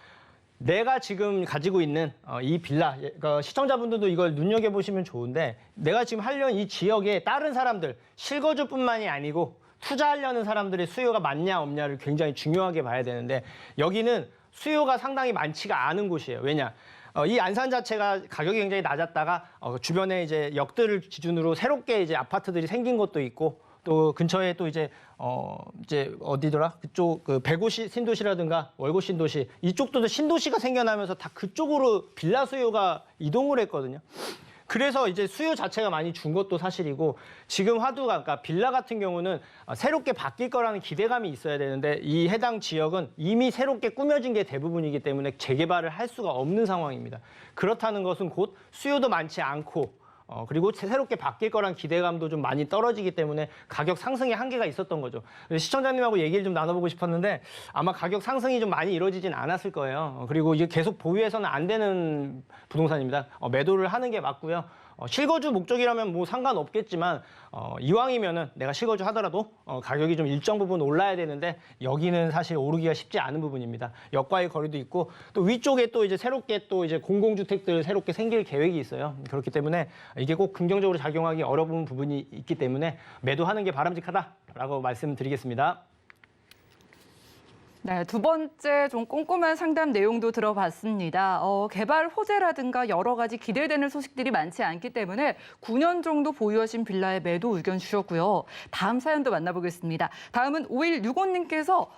내가 지금 가지고 있는 이 빌라, 그러니까 시청자분들도 이걸 눈여겨보시면 좋은데 내가 지금 하려는 이 지역에 다른 사람들, 실거주뿐만이 아니고 투자하려는 사람들의 수요가 많냐 없냐를 굉장히 중요하게 봐야 되는데 여기는 수요가 상당히 많지가 않은 곳이에요. 왜냐? 이 안산 자체가 가격이 굉장히 낮았다가 주변에 이제 역들을 기준으로 새롭게 이제 아파트들이 생긴 것도 있고 또 근처에 또 이제 어디더라? 그쪽 그 백오 신도시라든가 월곶 신도시 이쪽도 신도시가 생겨나면서 다 그쪽으로 빌라 수요가 이동을 했거든요. 그래서 이제 수요 자체가 많이 준 것도 사실이고 지금 화두가 그러니까 빌라 같은 경우는 새롭게 바뀔 거라는 기대감이 있어야 되는데 이 해당 지역은 이미 새롭게 꾸며진 게 대부분이기 때문에 재개발을 할 수가 없는 상황입니다. 그렇다는 것은 곧 수요도 많지 않고 그리고 새롭게 바뀔 거란 기대감도 좀 많이 떨어지기 때문에 가격 상승의 한계가 있었던 거죠. 시청자님하고 얘기를 좀 나눠보고 싶었는데 아마 가격 상승이 좀 많이 이루어지진 않았을 거예요. 그리고 이게 계속 보유해서는 안 되는 부동산입니다. 매도를 하는 게 맞고요. 실거주 목적이라면 뭐 상관없겠지만 이왕이면은 내가 실거주 하더라도 가격이 좀 일정 부분 올라야 되는데 여기는 사실 오르기가 쉽지 않은 부분입니다. 역과의 거리도 있고 또 위쪽에 또 이제 새롭게 또 이제 공공주택들 새롭게 생길 계획이 있어요. 그렇기 때문에 이게 꼭 긍정적으로 작용하기 어려운 부분이 있기 때문에 매도하는 게 바람직하다라고 말씀드리겠습니다. 네, 두 번째 좀 꼼꼼한 상담 내용도 들어봤습니다. 개발 호재라든가 여러 가지 기대되는 소식들이 많지 않기 때문에 9년 정도 보유하신 빌라의 매도 의견 주셨고요. 다음 사연도 만나보겠습니다. 다음은 5165님께서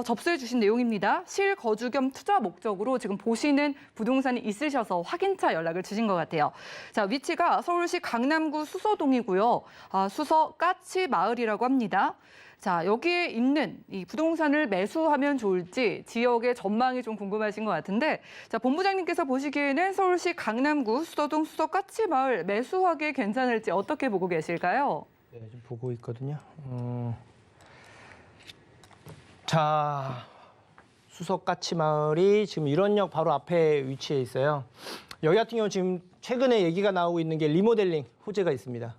접수해 주신 내용입니다. 실거주 겸 투자 목적으로 지금 보시는 부동산이 있으셔서 확인차 연락을 주신 것 같아요. 자, 위치가 서울시 강남구 수서동이고요. 수서 까치 마을이라고 합니다. 자, 여기에 있는 이 부동산을 매수하면 좋을지 지역의 전망이 좀 궁금하신 것 같은데, 자, 본부장님께서 보시기에는 서울시 강남구 수서동 수서까치마을 매수하기에 괜찮을지 어떻게 보고 계실까요? 네, 좀 보고 있거든요. 자, 수서까치마을이 지금 일원역 바로 앞에 위치해 있어요. 여기 같은 경우 지금 최근에 얘기가 나오고 있는 게 리모델링 호재가 있습니다.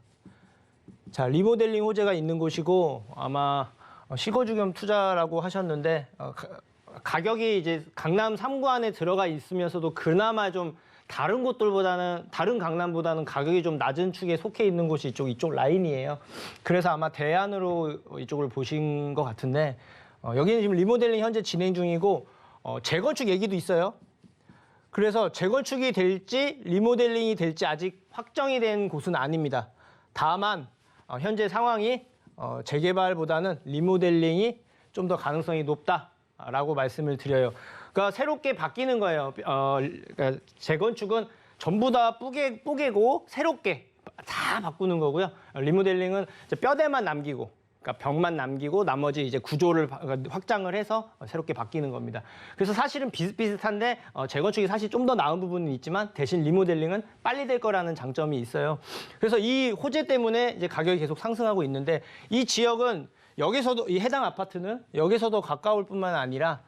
자, 리모델링 호재가 있는 곳이고 아마 실거주 겸 투자라고 하셨는데 가격이 이제 강남 3구 안에 들어가 있으면서도 그나마 좀 다른 곳들보다는 다른 강남보다는 가격이 좀 낮은 축에 속해 있는 곳이 이쪽 라인이에요. 그래서 아마 대안으로 이쪽을 보신 것 같은데 여기는 지금 리모델링 현재 진행 중이고 재건축 얘기도 있어요. 그래서 재건축이 될지 리모델링이 될지 아직 확정이 된 곳은 아닙니다. 다만 현재 상황이 재개발보다는 리모델링이 좀 더 가능성이 높다라고 말씀을 드려요. 그러니까 새롭게 바뀌는 거예요. 그러니까 재건축은 전부 다 뽀개고 새롭게 다 바꾸는 거고요. 리모델링은 이제 뼈대만 남기고, 그러니까 벽만 남기고 나머지 이제 구조를 확장을 해서 새롭게 바뀌는 겁니다. 그래서 사실은 비슷비슷한데 재건축이 사실 좀 더 나은 부분은 있지만 대신 리모델링은 빨리 될 거라는 장점이 있어요. 그래서 이 호재 때문에 이제 가격이 계속 상승하고 있는데 이 지역은 여기서도 이 해당 아파트는 여기서도 가까울 뿐만 아니라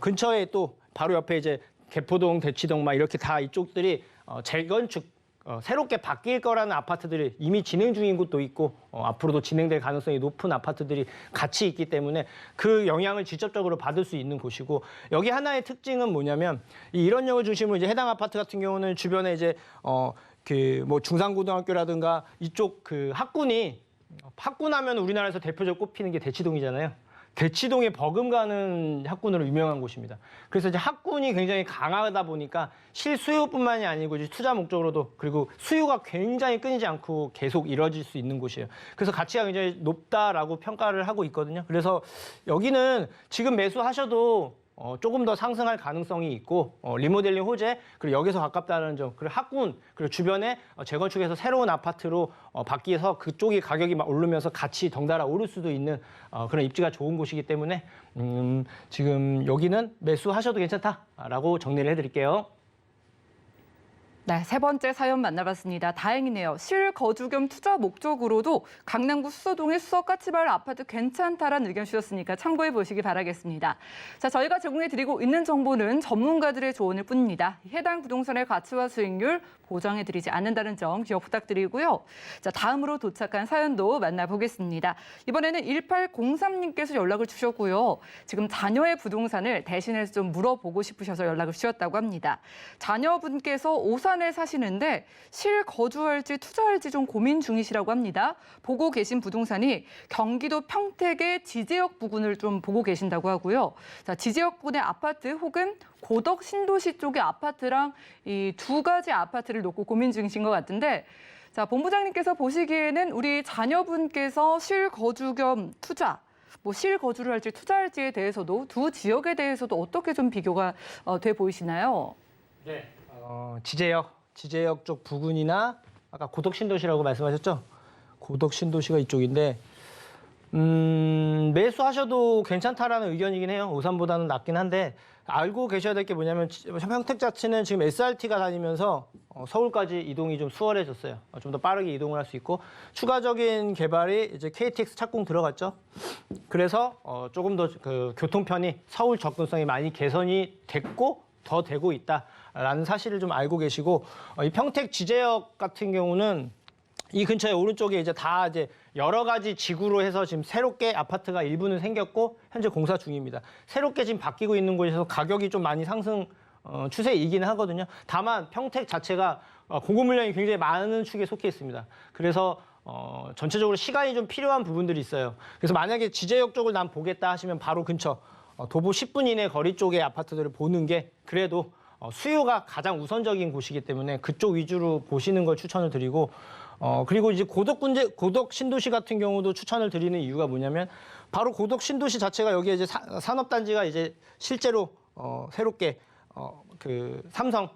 근처에 또 바로 옆에 이제 개포동, 대치동 막 이렇게 다 이쪽들이 재건축 새롭게 바뀔 거라는 아파트들이 이미 진행 중인 곳도 있고 앞으로도 진행될 가능성이 높은 아파트들이 같이 있기 때문에 그 영향을 직접적으로 받을 수 있는 곳이고 여기 하나의 특징은 뭐냐면 이 일원역을 중심으로 이제 해당 아파트 같은 경우는 주변에 이제 그 뭐 중산고등학교라든가 이쪽 그 학군하면 우리나라에서 대표적으로 꼽히는 게 대치동이잖아요. 대치동에 버금가는 학군으로 유명한 곳입니다. 그래서 이제 학군이 굉장히 강하다 보니까 실수요뿐만이 아니고 이제 투자 목적으로도 그리고 수요가 굉장히 끊이지 않고 계속 이뤄질 수 있는 곳이에요. 그래서 가치가 굉장히 높다라고 평가를 하고 있거든요. 그래서 여기는 지금 매수하셔도 조금 더 상승할 가능성이 있고 리모델링 호재 그리고 여기서 가깝다는 점 그리고 학군 그리고 주변에 재건축해서 새로운 아파트로 바뀌어서 그쪽이 가격이 막 오르면서 같이 덩달아 오를 수도 있는 그런 입지가 좋은 곳이기 때문에 지금 여기는 매수하셔도 괜찮다라고 정리를 해드릴게요. 네, 세 번째 사연 만나봤습니다. 다행이네요. 실거주 겸 투자 목적으로도 강남구 수서동의 수서까치마을 아파트 괜찮다라는 의견 주셨으니까 참고해 보시기 바라겠습니다. 자, 저희가 제공해드리고 있는 정보는 전문가들의 조언일 뿐입니다. 해당 부동산의 가치와 수익률 보장해드리지 않는다는 점 기억 부탁드리고요. 자, 다음으로 도착한 사연도 만나보겠습니다. 이번에는 1803님께서 연락을 주셨고요. 지금 자녀의 부동산을 대신해서 좀 물어보고 싶으셔서 연락을 주셨다고 합니다. 자녀분께서 오산에 사시는데 실거주할지 투자할지 좀 고민 중이시라고 합니다. 보고 계신 부동산이 경기도 평택의 지제역 부근을 좀 보고 계신다고 하고요. 자, 지제역 부근의 아파트 혹은 고덕 신도시 쪽의 아파트랑 이 두 가지 아파트를 놓고 고민 중이신 것 같은데 자, 본부장님께서 보시기에는 우리 자녀분께서 실거주 겸 투자, 뭐 실거주를 할지 투자할지에 대해서도 두 지역에 대해서도 어떻게 좀 비교가 돼 보이시나요? 네. 지제역 쪽 부근이나 아까 고덕신도시라고 말씀하셨죠? 고덕신도시가 이쪽인데 매수하셔도 괜찮다라는 의견이긴 해요. 오산보다는 낫긴 한데 알고 계셔야 될 게 뭐냐면 평택 자체는 지금 SRT가 다니면서 서울까지 이동이 좀 수월해졌어요. 좀 더 빠르게 이동을 할 수 있고 추가적인 개발이 이제 KTX 착공 들어갔죠. 그래서 조금 더 그 교통편이 서울 접근성이 많이 개선이 됐고 더 되고 있다라는 사실을 좀 알고 계시고 이 평택 지제역 같은 경우는 이 근처에 오른쪽에 이제 다 이제 여러 가지 지구로 해서 지금 새롭게 아파트가 일부는 생겼고 현재 공사 중입니다. 새롭게 지금 바뀌고 있는 곳에서 가격이 좀 많이 상승 추세이긴 하거든요. 다만 평택 자체가 공급 물량이 굉장히 많은 축에 속해 있습니다. 그래서 전체적으로 시간이 좀 필요한 부분들이 있어요. 그래서 만약에 지제역 쪽을 난 보겠다 하시면 바로 근처 도보 10분 이내 거리 쪽의 아파트들을 보는 게 그래도 수요가 가장 우선적인 곳이기 때문에 그쪽 위주로 보시는 걸 추천을 드리고 그리고 이제 고덕 신도시 같은 경우도 추천을 드리는 이유가 뭐냐면 바로 고덕 신도시 자체가 여기에 이제 산업단지가 이제 실제로 새롭게 그 삼성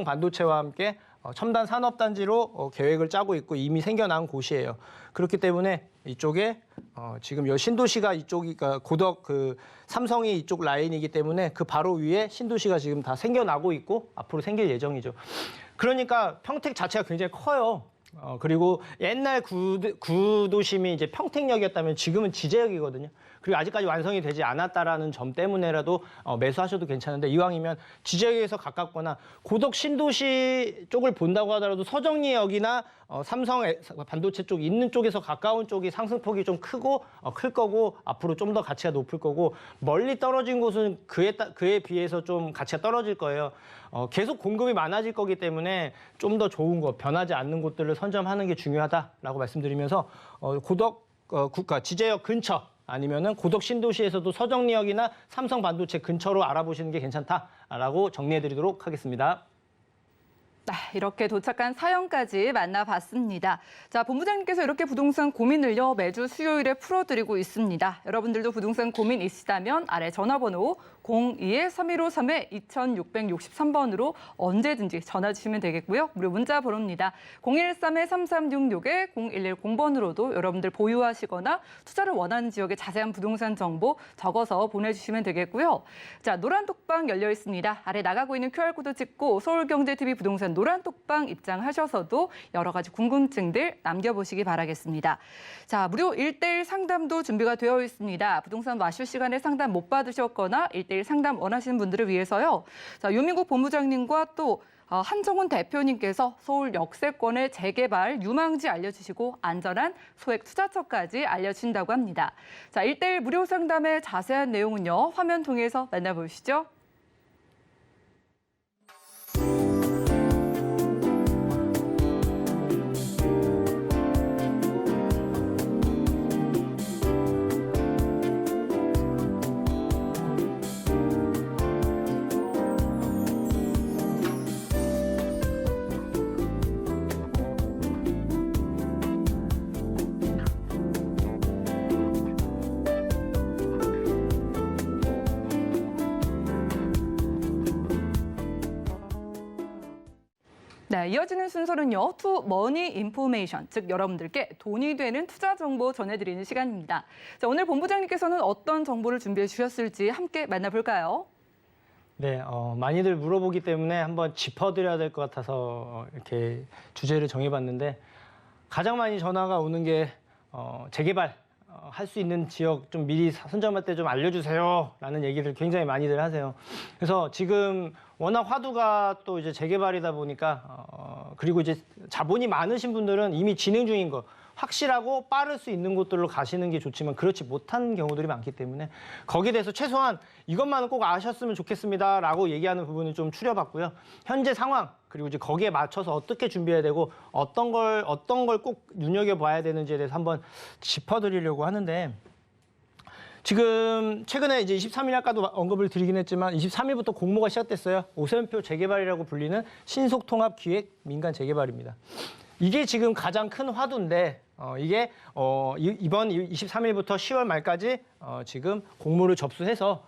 반도체와 함께 첨단 산업단지로 계획을 짜고 있고 이미 생겨난 곳이에요. 그렇기 때문에 이쪽에 지금 여 신도시가 이쪽이 고덕 그 삼성이 이쪽 라인이기 때문에 그 바로 위에 신도시가 지금 다 생겨나고 있고 앞으로 생길 예정이죠. 그러니까 평택 자체가 굉장히 커요. 그리고 옛날 구도심이 이제 평택역이었다면 지금은 지제역이거든요. 그리고 아직까지 완성이 되지 않았다라는 점 때문에라도 매수하셔도 괜찮은데 이왕이면 지제역에서 가깝거나 고덕 신도시 쪽을 본다고 하더라도 서정리역이나 삼성 반도체 쪽 있는 쪽에서 가까운 쪽이 상승폭이 좀 클 거고 앞으로 좀 더 가치가 높을 거고 멀리 떨어진 곳은 그에 비해서 좀 가치가 떨어질 거예요. 계속 공급이 많아질 거기 때문에 좀 더 좋은 곳, 변하지 않는 곳들을 선점하는 게 중요하다라고 말씀드리면서 지제역 근처 아니면은 고덕 신도시에서도 서정리역이나 삼성 반도체 근처로 알아보시는 게 괜찮다라고 정리해드리도록 하겠습니다. 이렇게 도착한 사연까지 만나봤습니다. 자, 본부장님께서 이렇게 부동산 고민을요 매주 수요일에 풀어드리고 있습니다. 여러분들도 부동산 고민 있으시다면 아래 전화번호 02-3153-2663번으로 언제든지 전화 주시면 되겠고요. 무료 문자 번호입니다. 013-3366-0110번으로도 여러분들 보유하시거나 투자를 원하는 지역의 자세한 부동산 정보 적어서 보내주시면 되겠고요. 자, 노란톡방 열려 있습니다. 아래 나가고 있는 QR코드 찍고 서울경제TV 부동산 노란톡방 입장하셔서도 여러 가지 궁금증들 남겨보시기 바라겠습니다. 자, 무료 1대1 상담도 준비가 되어 있습니다. 부동산 마실 시간에 상담 못 받으셨거나 1대1 상담 원하시는 분들을 위해서요. 자, 유민국 본부장님과 또 한정훈 대표님께서 서울 역세권의 재개발 유망지 알려주시고 안전한 소액 투자처까지 알려주신다고 합니다. 자, 1대1 무료 상담의 자세한 내용은요. 화면 통해서 만나보시죠. 네, 이어지는 순서는요. 투 머니 인포메이션, 즉 여러분들께 돈이 되는 투자 정보 전해드리는 시간입니다. 자, 오늘 본부장님께서는 어떤 정보를 준비해 주셨을지 함께 만나볼까요? 네, 많이들 물어보기 때문에 한번 짚어드려야 될 것 같아서 이렇게 주제를 정해봤는데 가장 많이 전화가 오는 게 재개발 할 수 있는 지역 좀 미리 선점할 때 좀 알려주세요 라는 얘기를 굉장히 많이들 하세요. 그래서 지금 워낙 화두가 또 이제 재개발이다 보니까 그리고 이제 자본이 많으신 분들은 이미 진행 중인 거 확실하고 빠를 수 있는 곳들로 가시는 게 좋지만 그렇지 못한 경우들이 많기 때문에 거기에 대해서 최소한 이것만은 꼭 아셨으면 좋겠습니다 라고 얘기하는 부분을 좀 추려봤고요. 현재 상황 그리고 이제 거기에 맞춰서 어떻게 준비해야 되고 어떤 걸 꼭 눈여겨봐야 되는지에 대해서 한번 짚어드리려고 하는데 지금 최근에 이제 23일 아까도 언급을 드리긴 했지만 23일부터 공모가 시작됐어요. 오선표 재개발이라고 불리는 신속통합기획 민간 재개발입니다. 이게 지금 가장 큰 화두인데 이게 이번 23일부터 10월 말까지 지금 공모를 접수해서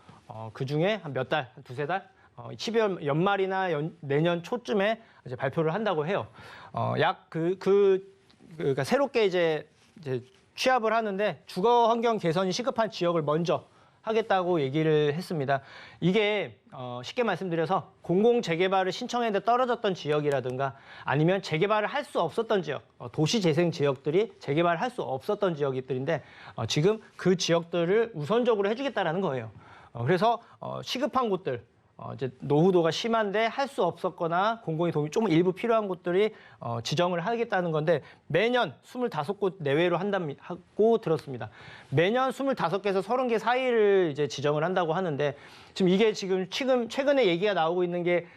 그중에 한 몇 달, 한 두세 달, 12월 연말이나 내년 초쯤에 이제 발표를 한다고 해요. 그러니까 새롭게 이제 취합을 하는데 주거 환경 개선이 시급한 지역을 먼저 하겠다고 얘기를 했습니다. 이게 쉽게 말씀드려서 공공 재개발을 신청했는데 떨어졌던 지역이라든가 아니면 재개발을 할 수 없었던 지역, 도시 재생 지역들이 재개발을 할 수 없었던 지역들인데 지금 그 지역들을 우선적으로 해주겠다라는 거예요. 그래서 시급한 곳들, 이제 노후도가 심한데 할 수 없었거나 공공의 도움이 좀 일부 필요한 곳들이 지정을 하겠다는 건데 매년 25곳 내외로 한다고 들었습니다. 매년 25개에서 30개 사이를 이제 지정을 한다고 하는데 지금 이게 지금 최근에 얘기가 나오고 있는 게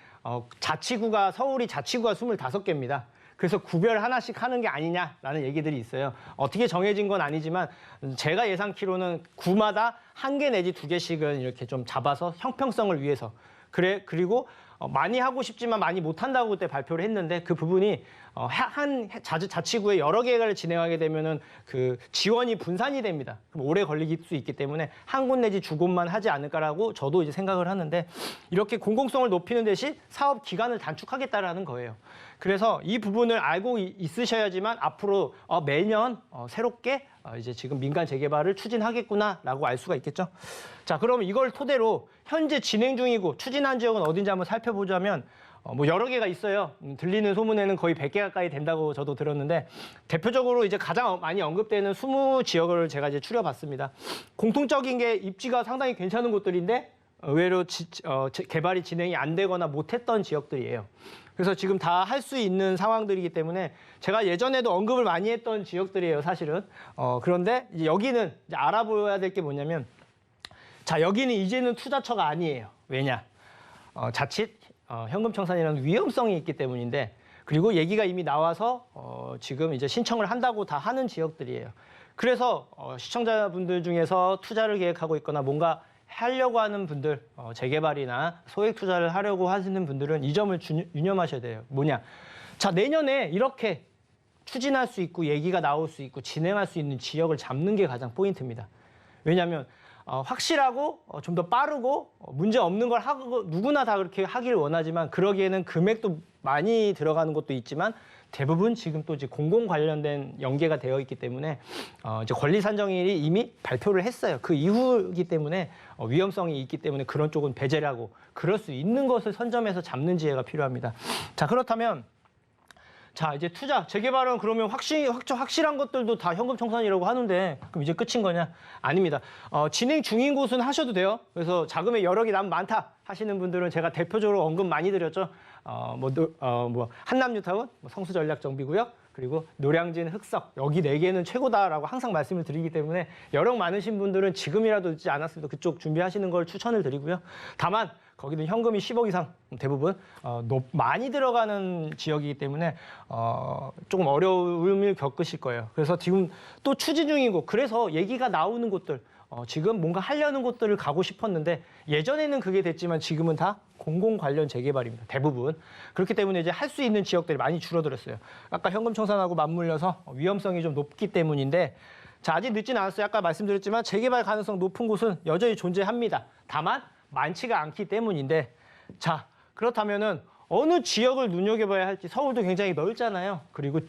자치구가 서울이 자치구가 25개입니다. 그래서 구별 하나씩 하는 게 아니냐라는 얘기들이 있어요. 어떻게 정해진 건 아니지만 제가 예상키로는 구마다 1개 내지 2개씩은 이렇게 좀 잡아서 형평성을 위해서 그리고 많이 하고 싶지만 많이 못한다고 그때 발표를 했는데 그 부분이 한 자치구에 여러 개를 진행하게 되면은 그 지원이 분산이 됩니다. 그럼 오래 걸릴 수 있기 때문에 한 곳 내지 두 곳만 하지 않을까라고 저도 이제 생각을 하는데 이렇게 공공성을 높이는 대신 사업 기간을 단축하겠다라는 거예요. 그래서 이 부분을 알고 있으셔야지만 앞으로 매년 새롭게 이제 지금 민간 재개발을 추진하겠구나라고 알 수가 있겠죠. 자, 그럼 이걸 토대로 현재 진행 중이고 추진한 지역은 어딘지 한번 살펴보자면 뭐 여러 개가 있어요. 들리는 소문에는 거의 100개 가까이 된다고 저도 들었는데 대표적으로 이제 가장 많이 언급되는 20지역을 제가 이제 추려봤습니다. 공통적인 게 입지가 상당히 괜찮은 곳들인데 의외로 개발이 진행이 안 되거나 못했던 지역들이에요. 그래서 지금 다 할 수 있는 상황들이기 때문에 제가 예전에도 언급을 많이 했던 지역들이에요, 사실은. 그런데 이제 여기는 이제 알아보아야 될 게 뭐냐면 자, 여기는 이제는 투자처가 아니에요. 왜냐? 자칫 현금 청산이라는 위험성이 있기 때문인데 그리고 얘기가 이미 나와서 지금 이제 신청을 한다고 다 하는 지역들이에요. 그래서 시청자분들 중에서 투자를 계획하고 있거나 뭔가 하려고 하는 분들, 재개발이나 소액 투자를 하려고 하시는 분들은 이 점을 유념하셔야 돼요. 뭐냐? 자, 내년에 이렇게 추진할 수 있고 얘기가 나올 수 있고 진행할 수 있는 지역을 잡는 게 가장 포인트입니다. 왜냐하면 확실하고 좀 더 빠르고 문제 없는 걸 하고 누구나 다 그렇게 하기를 원하지만 그러기에는 금액도 많이 들어가는 것도 있지만 대부분 지금 또 이제 공공 관련된 연계가 되어 있기 때문에 이제 권리산정일이 이미 발표를 했어요. 그 이후이기 때문에 위험성이 있기 때문에 그런 쪽은 배제를 하고 그럴 수 있는 것을 선점해서 잡는 지혜가 필요합니다. 자, 그렇다면 자, 이제 투자, 재개발은 그러면 확실한 것들도 다 현금 청산이라고 하는데 그럼 이제 끝인 거냐? 아닙니다. 진행 중인 곳은 하셔도 돼요. 그래서 자금의 여력이 남 많다 하시는 분들은 제가 대표적으로 언급 많이 드렸죠. 한남뉴타운, 성수전략정비구역, 그리고 노량진, 흑석 여기 4개는 최고다라고 항상 말씀을 드리기 때문에 여력 많으신 분들은 지금이라도 늦지 않았으면 그쪽 준비하시는 걸 추천을 드리고요. 다만 거기는 현금이 10억 이상 대부분 많이 들어가는 지역이기 때문에 조금 어려움을 겪으실 거예요. 그래서 지금 또 추진 중이고 그래서 얘기가 나오는 곳들 지금 뭔가 하려는 곳들을 가고 싶었는데 예전에는 그게 됐지만 지금은 다 공공 관련 재개발입니다. 대부분. 그렇기 때문에 이제 할 수 있는 지역들이 많이 줄어들었어요. 아까 현금 청산하고 맞물려서 위험성이 좀 높기 때문인데 자, 아직 늦진 않았어요. 아까 말씀드렸지만 재개발 가능성 높은 곳은 여전히 존재합니다. 다만 많지가 않기 때문인데 자, 그렇다면은 어느 지역을 눈여겨봐야 할지 서울도 굉장히 넓잖아요. 그리고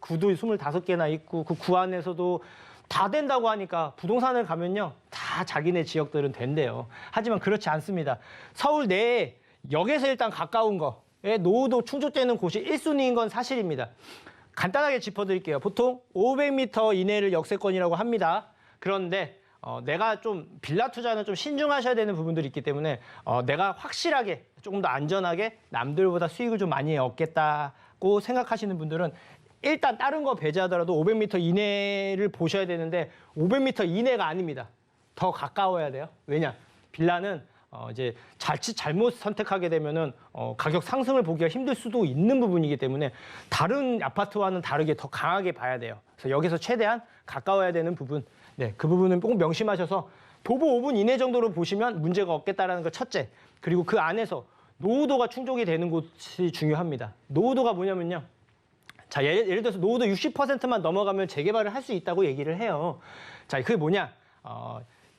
구도 25개나 있고 그 구 안에서도 다 된다고 하니까 부동산을 가면요. 다 자기네 지역들은 된대요. 하지만 그렇지 않습니다. 서울 내에 역에서 일단 가까운 거에 노후도 충족되는 곳이 1순위인 건 사실입니다. 간단하게 짚어드릴게요. 보통 500m 이내를 역세권이라고 합니다. 그런데 내가 좀 빌라 투자는 좀 신중하셔야 되는 부분들이 있기 때문에 내가 확실하게 조금 더 안전하게 남들보다 수익을 좀 많이 얻겠다고 생각하시는 분들은 일단 다른 거 배제하더라도 500m 이내를 보셔야 되는데 500m 이내가 아닙니다. 더 가까워야 돼요. 왜냐? 빌라는 이제 자칫 잘못 선택하게 되면은 가격 상승을 보기가 힘들 수도 있는 부분이기 때문에 다른 아파트와는 다르게 더 강하게 봐야 돼요. 그래서 여기서 최대한 가까워야 되는 부분, 네, 그 부분은 꼭 명심하셔서 도보 5분 이내 정도로 보시면 문제가 없겠다라는 거 첫째. 그리고 그 안에서 노후도가 충족이 되는 곳이 중요합니다. 노후도가 뭐냐면요. 자, 예를 들어서 노후도 60%만 넘어가면 재개발을 할 수 있다고 얘기를 해요. 자, 그게 뭐냐?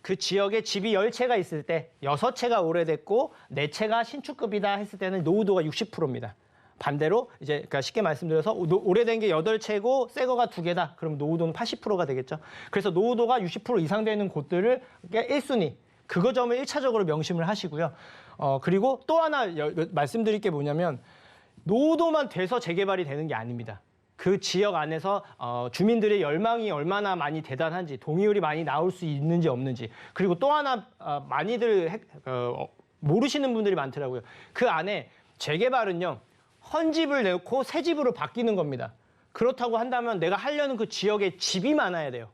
그 지역에 집이 10채가 있을 때 6채가 오래됐고 4채가 신축급이다 했을 때는 노후도가 60%입니다. 반대로 이제 그러니까 쉽게 말씀드려서 오래된 게 8채고 새 거가 2개다. 그럼 노후도는 80%가 되겠죠. 그래서 노후도가 60% 이상 되는 곳들을 1순위 그거 점을 1차적으로 명심을 하시고요. 그리고 또 하나 말씀드릴 게 뭐냐면 노후도만 돼서 재개발이 되는 게 아닙니다. 그 지역 안에서 주민들의 열망이 얼마나 많이 대단한지, 동의율이 많이 나올 수 있는지 없는지, 그리고 또 하나 많이들 모르시는 분들이 많더라고요. 그 안에 재개발은요. 헌집을 내고 새 집으로 바뀌는 겁니다. 그렇다고 한다면 내가 하려는 그 지역에 집이 많아야 돼요.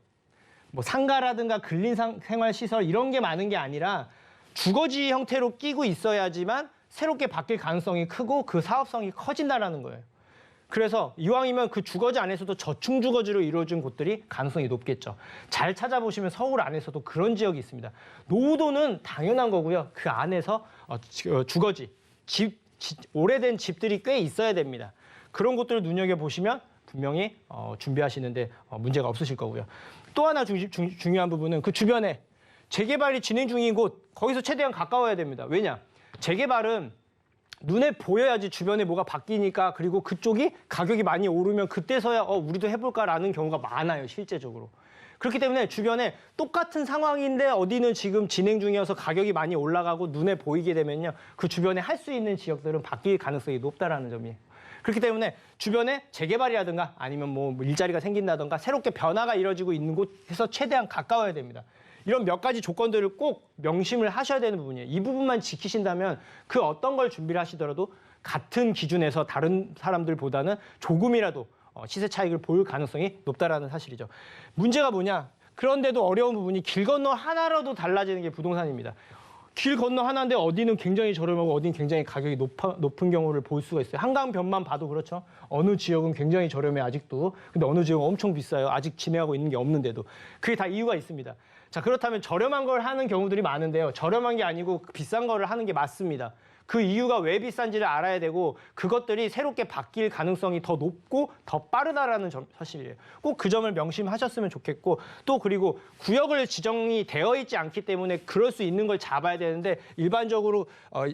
뭐 상가라든가 근린생활시설 이런 게 많은 게 아니라 주거지 형태로 끼고 있어야지만 새롭게 바뀔 가능성이 크고 그 사업성이 커진다라는 거예요. 그래서 이왕이면 그 주거지 안에서도 저층 주거지로 이루어진 곳들이 가능성이 높겠죠. 잘 찾아보시면 서울 안에서도 그런 지역이 있습니다. 노후도는 당연한 거고요. 그 안에서 주거지, 오래된 집들이 꽤 있어야 됩니다. 그런 곳들을 눈여겨보시면 분명히 준비하시는데 문제가 없으실 거고요. 또 하나 중요한 부분은 그 주변에 재개발이 진행 중인 곳, 거기서 최대한 가까워야 됩니다. 왜냐? 재개발은 눈에 보여야지 주변에 뭐가 바뀌니까 그리고 그쪽이 가격이 많이 오르면 그때서야 우리도 해볼까라는 경우가 많아요, 실제적으로. 그렇기 때문에 주변에 똑같은 상황인데 어디는 지금 진행 중이어서 가격이 많이 올라가고 눈에 보이게 되면요. 그 주변에 할 수 있는 지역들은 바뀔 가능성이 높다라는 점이에요. 그렇기 때문에 주변에 재개발이라든가 아니면 뭐 일자리가 생긴다든가 새롭게 변화가 이루어지고 있는 곳에서 최대한 가까워야 됩니다. 이런 몇 가지 조건들을 꼭 명심을 하셔야 되는 부분이에요. 이 부분만 지키신다면 그 어떤 걸 준비를 하시더라도 같은 기준에서 다른 사람들보다는 조금이라도 시세 차익을 볼 가능성이 높다라는 사실이죠. 문제가 뭐냐? 그런데도 어려운 부분이 길 건너 하나라도 달라지는 게 부동산입니다. 길 건너 하나인데 어디는 굉장히 저렴하고 어디는 굉장히 가격이 높은 경우를 볼 수가 있어요. 한강변만 봐도 그렇죠. 어느 지역은 굉장히 저렴해 아직도. 근데 어느 지역은 엄청 비싸요. 아직 진행하고 있는 게 없는데도. 그게 다 이유가 있습니다. 자, 그렇다면 저렴한 걸 하는 경우들이 많은데요. 저렴한 게 아니고 비싼 거를 하는 게 맞습니다. 그 이유가 왜 비싼지를 알아야 되고 그것들이 새롭게 바뀔 가능성이 더 높고 더 빠르다라는 사실이에요. 꼭 그 점을 명심하셨으면 좋겠고 또 그리고 구역을 지정이 되어 있지 않기 때문에 그럴 수 있는 걸 잡아야 되는데 일반적으로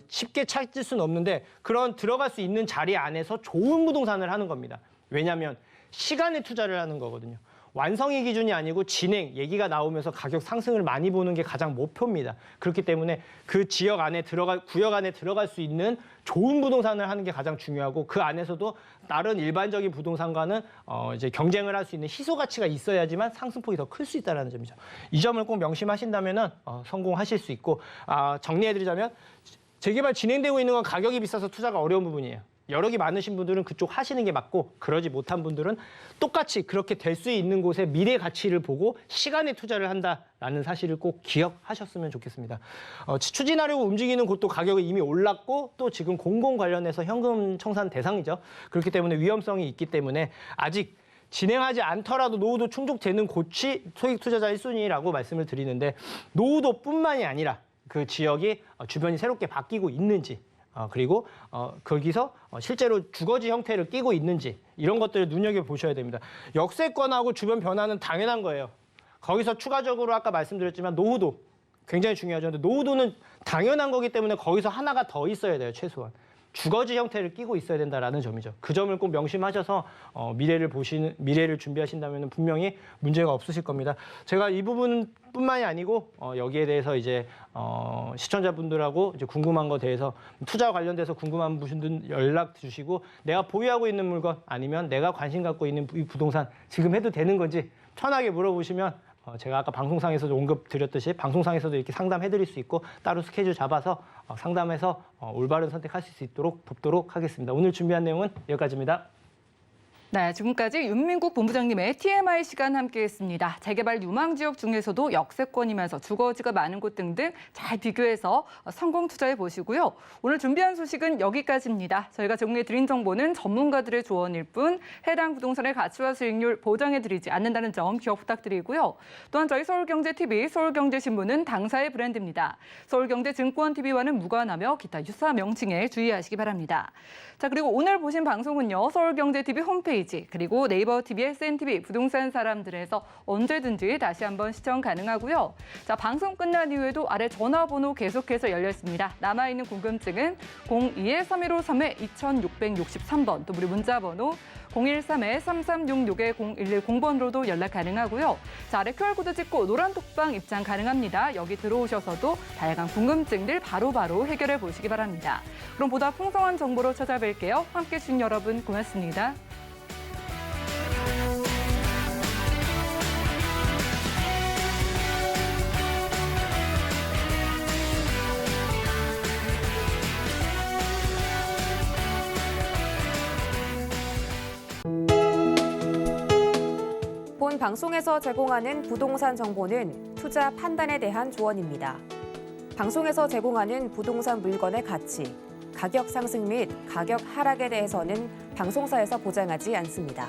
쉽게 찾을 수는 없는데 그런 들어갈 수 있는 자리 안에서 좋은 부동산을 하는 겁니다. 왜냐하면 시간에 투자를 하는 거거든요. 완성이 기준이 아니고 진행, 얘기가 나오면서 가격 상승을 많이 보는 게 가장 목표입니다. 그렇기 때문에 그 지역 안에 구역 안에 들어갈 수 있는 좋은 부동산을 하는 게 가장 중요하고 그 안에서도 다른 일반적인 부동산과는 이제 경쟁을 할 수 있는 희소 가치가 있어야지만 상승폭이 더 클 수 있다는 점이죠. 이 점을 꼭 명심하신다면은 성공하실 수 있고 정리해드리자면 재개발 진행되고 있는 건 가격이 비싸서 투자가 어려운 부분이에요. 여력이 많으신 분들은 그쪽 하시는 게 맞고 그러지 못한 분들은 똑같이 그렇게 될 수 있는 곳에 미래 가치를 보고 시간에 투자를 한다라는 사실을 꼭 기억하셨으면 좋겠습니다. 추진하려고 움직이는 곳도 가격이 이미 올랐고 또 지금 공공 관련해서 현금 청산 대상이죠. 그렇기 때문에 위험성이 있기 때문에 아직 진행하지 않더라도 노후도 충족되는 곳이 소액 투자자 1순위라고 말씀을 드리는데 노후도뿐만이 아니라 그 지역이 주변이 새롭게 바뀌고 있는지 그리고 거기서 실제로 주거지 형태를 띠고 있는지 이런 것들을 눈여겨보셔야 됩니다. 역세권하고 주변 변화는 당연한 거예요. 거기서 추가적으로 아까 말씀드렸지만 노후도 굉장히 중요하죠. 근데 노후도는 당연한 거기 때문에 거기서 하나가 더 있어야 돼요. 최소한. 주거지 형태를 띠고 있어야 된다라는 점이죠. 그 점을 꼭 명심하셔서 미래를 준비하신다면 분명히 문제가 없으실 겁니다. 제가 이 부분뿐만이 아니고 여기에 대해서 이제 시청자분들하고 이제 궁금한 거 대해서 투자 관련돼서 궁금한 분들 연락 주시고 내가 보유하고 있는 물건 아니면 내가 관심 갖고 있는 이 부동산 지금 해도 되는 건지 편하게 물어보시면 제가 아까 방송상에서도 언급 드렸듯이 방송상에서도 이렇게 상담해드릴 수 있고 따로 스케줄 잡아서 상담해서 올바른 선택하실 수 있도록 돕도록 하겠습니다. 오늘 준비한 내용은 여기까지입니다. 네, 지금까지 윤민국 본부장님의 TMI 시간 함께했습니다. 재개발 유망 지역 중에서도 역세권이면서 주거지가 많은 곳 등등 잘 비교해서 성공 투자해 보시고요. 오늘 준비한 소식은 여기까지입니다. 저희가 제공해드린 정보는 전문가들의 조언일 뿐 해당 부동산의 가치와 수익률 보장해드리지 않는다는 점 기억 부탁드리고요. 또한 저희 서울경제TV, 서울경제신문은 당사의 브랜드입니다. 서울경제증권TV와는 무관하며 기타 유사 명칭에 주의하시기 바랍니다. 자, 그리고 오늘 보신 방송은요. 서울경제TV 홈페이지 홈페이지 그리고 네이버 TV, SNTV 부동산 사람들에서 언제든지 다시 한번 시청 가능하고요. 자, 방송 끝난 이후에도 아래 전화번호 계속해서 열려 있습니다. 남아있는 궁금증은 02-3153-2663번 또 우리 문자번호 013-3366-0110번으로도 연락 가능하고요. 자, 아래 QR코드 찍고 노란 톡방 입장 가능합니다. 여기 들어오셔서도 다양한 궁금증들 바로바로 해결해 보시기 바랍니다. 그럼 보다 풍성한 정보로 찾아뵐게요. 함께해 주신 여러분 고맙습니다. 본 방송에서 제공하는 부동산 정보는 투자 판단에 대한 조언입니다. 방송에서 제공하는 부동산 물건의 가치, 가격 상승 및 가격 하락에 대해서는 방송사에서 보장하지 않습니다.